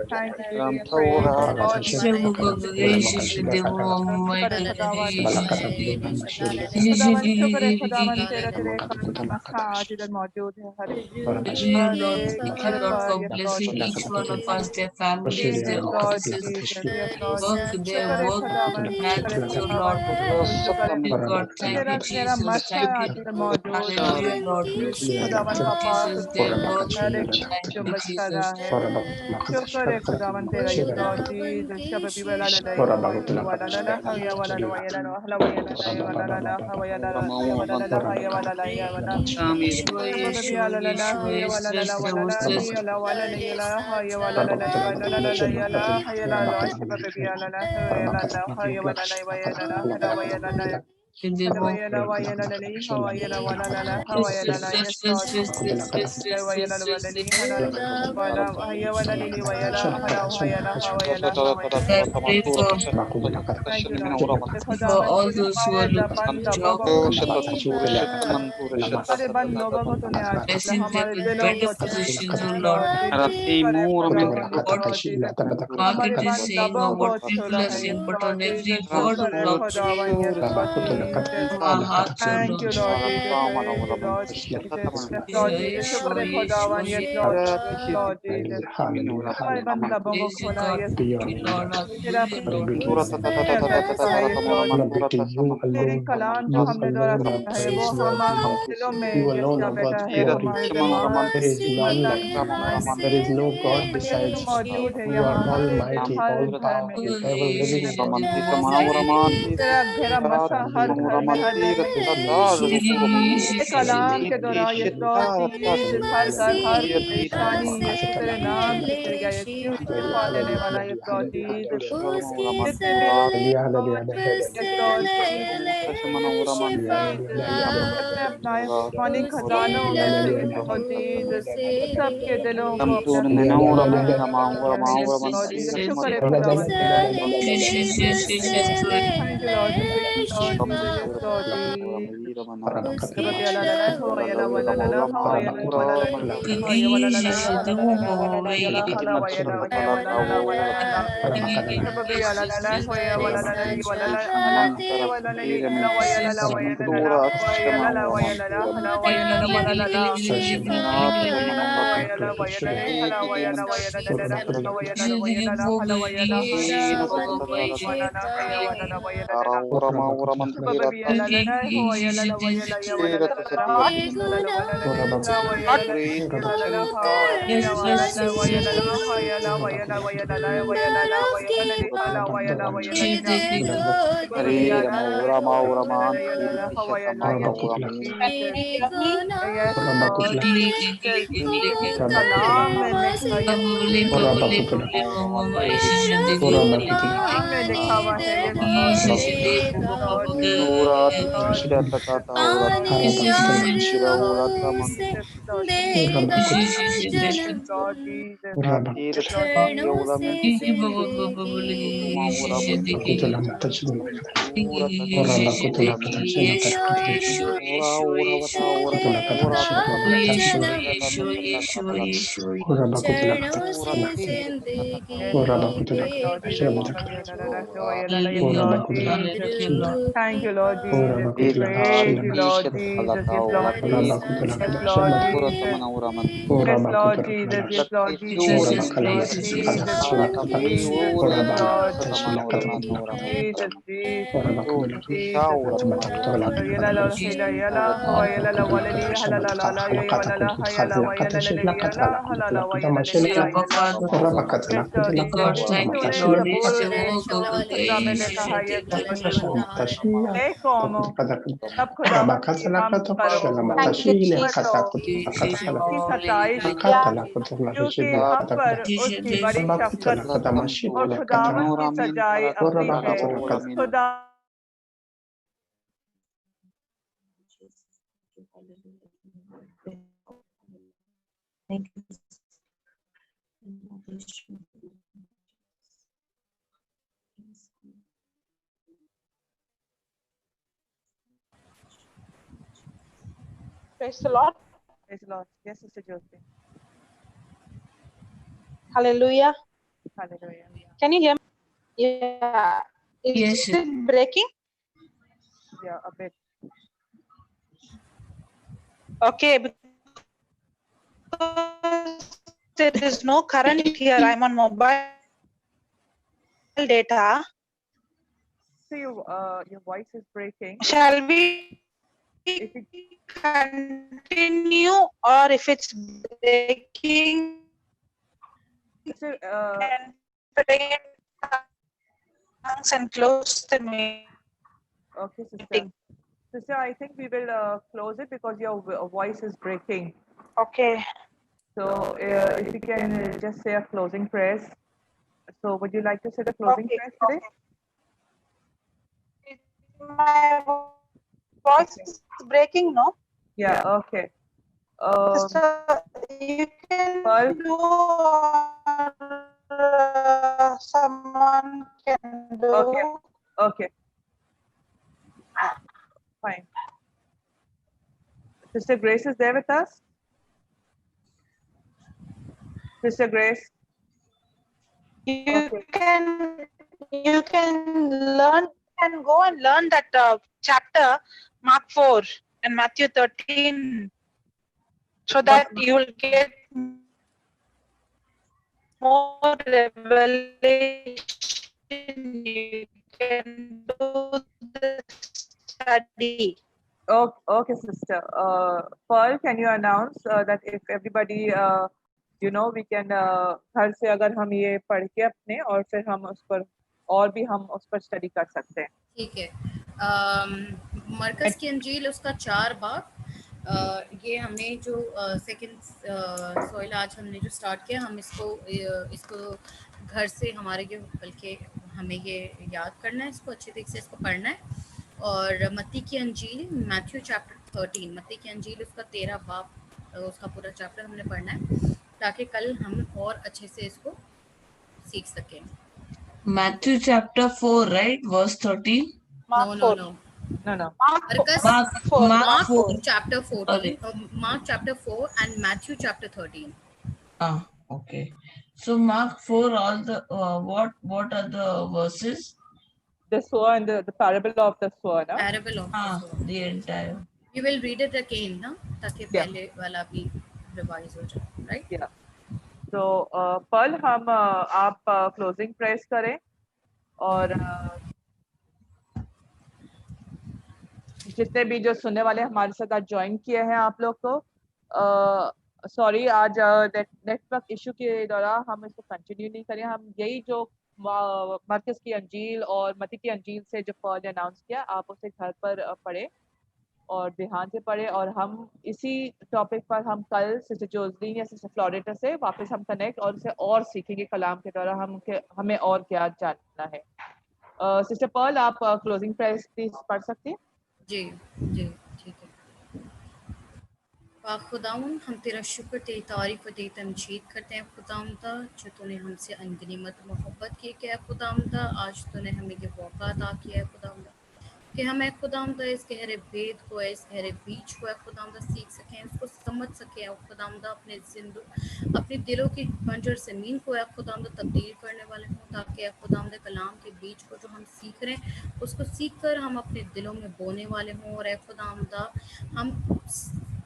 Hallelujah. Thank you, Jesus. Praise the Lord. खुदावन शुक्र है खुदावन तेरा तेरे मसा आज इधर मौजूद है हर Thank you, Lord, for blessing each one of us, their families, their offices, work, their work marriage, oh Lord. You God, thank you, Jesus. Thank you. Hallelujah, Lord. खुदावन पापा Jesus, their work. हर एक Thank you, चुंबक कर Jesus. रहा है शुक्र है खुदावन तेरा यस लॉर्ड जीसस शब भी वाला ला वाला ला हया वाला ला वाला ला हला वाला ला वाला ला हया ला वाला ला हया वाला ला या वाला Yeshua, शब भी Yeshua, वाला ला Yeshua, हया वाला ला Yeshua, वाला ला Yeshua. हया ला वाला ला या ला हया वाला ला वाला ला या ला हया ला ला शब भी वाला ला हया ला ला हया वाला ला वाला ला हला वाला ला हला वाला ला ला हया ला वाला ला हया ला ला यस लॉर्ड वाला वाला ली हला वाला हया वाला ली वाला हला वाला हवाला I pray for Thank you, Lord. all those who are looking for job. अरे बंद लोगों को तूने आज Blessing them हमारे with दिलों better को positions, oh Lord. What हमारे market is बंद saying लबों or को what people छोड़ा are है saying, yes but Lord on every Jesus word, oh शुक्र है Lord, खुदावन yes Lord Jesus from our hearts, oh Thank you, Lord. Lord Jesus. Thank you, Lord Jesus. Yes, Lord Jesus. शुक्र है खुदावन yes Lord yes Lord Jesus हमारे बंद लबों को Praise you, खोला God. Yes Thank you, Lord. तेरा Hallelujah, Lord. फैसला है यस लॉर्ड तेरी कलाम जो हमने द्वारा सुना है वो हमारे दिलों में यस्या बैठा है हमारे दिमाग मौजूद है यहाँ हमारे हर घर में तेरा घेरा मसा हर घर में हर दिल में तेरे कलाम के द्वारा यस लॉर्ड जीसस हर घर हर परेशानी यस तेरे नाम से चल गया यस क्यों शिफा देने वाला यस लॉर्ड जीसस जितने भी लोग यस लॉर्ड अपने अपना आसमानी खजानों में से यस लॉर्ड जीसस सबके दिलों को अपने शुक्र है खुदावन thank you Lord yes Lord सलाम में लिखा सलाम में लिखा हुआ है ये Thank you, Lord Jesus. We praise you, Lord Jesus. Yes, Lord Jesus. Yes, Lord Jesus. Yes, Lord Jesus. Yes, Lord Jesus. Yes, Lord Jesus. Jesus. Yes, Lord Jesus. God, thank you, Lord. अब खुदावन की हम करो उसकी सताइश क्योंकि हम पर उसकी बड़ी शफकत और खुदावन की सजाई अपनी है खुदा Praise the Lord. Praise the Lord. Yes, Sister Jyoti. Hallelujah. Hallelujah. Can you hear me? Yeah. Yes, Is it breaking? Yeah, a bit. Okay. Because there is no current here. I'm on mobile data. So your voice is breaking. Shall we If it, continue, or if it's breaking, sister, can pray in tongues and close the okay, sister. meeting. Sister, I think we will close it because your voice is breaking. Okay. So if you can just say a closing prayers. So would you like to say the closing Okay. prayers today? My voice is breaking, no? Yeah. Okay. Sister, you can Pearl? do, or someone can do. Okay. Okay. Fine. Sister Grace is there with us? Sister Grace? You can learn and go and learn that chapter Mark 4 and Matthew 13, so that you will get more revelation. You can do the study. Oh, okay, sister. Pearl, can you announce that if everybody, we can घर से अगर हम ये पढ़ के अपने और फिर हम उस पर और भी हम उस पर स्टडी कर सकते हैं. ठीक है. मरकज की अंजील उसका 4 बाब, ये हमने जो सेकंड सोइल आज हमने जो स्टार्ट किया, हम इसको घर से हमारे जो बल्कि हमें ये याद करना है, इसको अच्छी तरीके से इसको पढ़ना है. और मत्ती की अंजील मैथ्यू चैप्टर 13, मत्ती की अंजील उसका 13 बाब, उसका पूरा चैप्टर हमने पढ़ना है ताकि कल हम और अच्छे से इसको सीख सकें. Matthew chapter 4, right? Verse 13. No. Mark 4. Chapter 14. Sorry. Mark chapter 4 and Matthew chapter 13. Ah, okay. So Mark 4, all the what are the verses? The sower and the parable of the sower, no? Parable of the sower. The entire. You will read it again, na? ताकि पहले वाला भी revise हो जाए, right? Yeah. So Pearl, हम आप closing prayers करें और जितने भी जो सुनने वाले हमारे साथ आज ज्वाइन किए हैं आप लोग को, सॉरी आज नेटवर्क इशू के दौरान हम इसको कंटिन्यू नहीं करें. हम यही जो मरकज की अंजील और मत्ती की अंजील से जो पर्ल अनाउंस किया, आप उसे घर पर पढ़े और ध्यान से पढ़े. और हम इसी टॉपिक पर हम कल सिस्टर जोजलीन या सिस्टर फ्लोरेटा से वापस हम कनेक्ट और उसे और सीखेंगे कलाम के दौरान. हमें और क्या जानना है. सिस्टर पर्ल, आप क्लोजिंग प्रेयर्स प्लीज पढ़ सकती हैं? जी ठीक है. पाक खुदावन, हम तेरा शुक्र, तेरी तारीफ और तेरी तमजीद करते हैं खुदावंदा, जो तूने हमसे अनगिनत मोहब्बत की है खुदावंदा. आज तूने हमें ये मौका अता किया है खुदावंदा कि हमें खुदावंदा इस गहरे भेद को, इस गहरे बीच को खुदावंदा सीख सकें, उसको समझ सकें खुदावंदा, अपने दिलों की बंजर ज़मीन को खुदावंदा तब्दील करने वाले हों, ताकि खुदावंदा कलाम के बीच को जो हम सीख रहे हैं उसको सीख कर हम अपने दिलों में बोने वाले हों. और खुदावंदा हम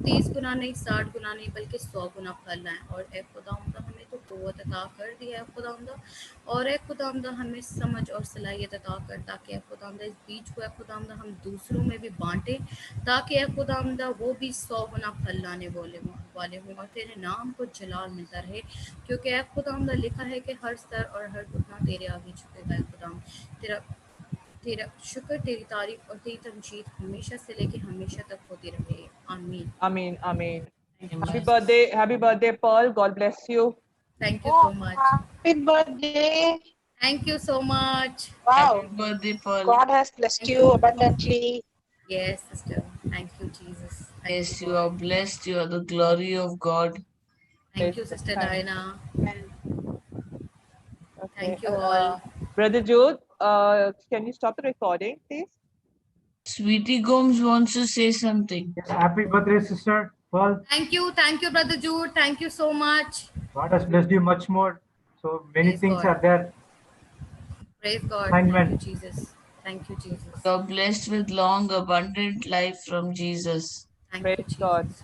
30 गुना नहीं, 60 गुना नहीं, बल्कि 100 गुना फल लाएं. और खुदावंदा हमें तो क़ुव्वत अता कर दिया है खुदावंदा, और खुदावंदा हमें समझ और सलाहियत अता कर, ताकि खुदावंदा इस बीच को खुदावंदा हम दूसरों में भी बांटें, ताकि खुदावंदा वो भी 100 गुना फल लाने वाले हों और तेरे नाम को जलाल मिलता रहे. क्योंकि खुदावंदा लिखा है कि हर सर और हर घुटना तेरे आगे झुकेगा. खुदावंदा तेरा शुक्र, तेरी तारीफ और तेरी तमजीद हमेशा से लेके हमेशा तक होती रहे. आमीन. आमीन आमीन. Happy birthday Pearl, God bless you. Thank you so much. Happy birthday. Thank you so much. Wow. Happy birthday, Pearl. God has blessed you abundantly. Yes, sister. Thank you, Jesus. Yes, you are blessed. You are the glory of God. Thank you, Sister Diana. Thank you all. Brother Jude, can you stop the recording, please? Sweetie Gomes wants to say something. Yes, happy birthday, Sister Pearl. Thank you, Brother Jude. Thank you so much. God has blessed you much more. So many Praise things God. are there. Praise God. Amen. Thank you, Jesus. Thank you, Jesus. You're blessed with long, abundant life from Jesus. Thank you, Praise God. Jesus.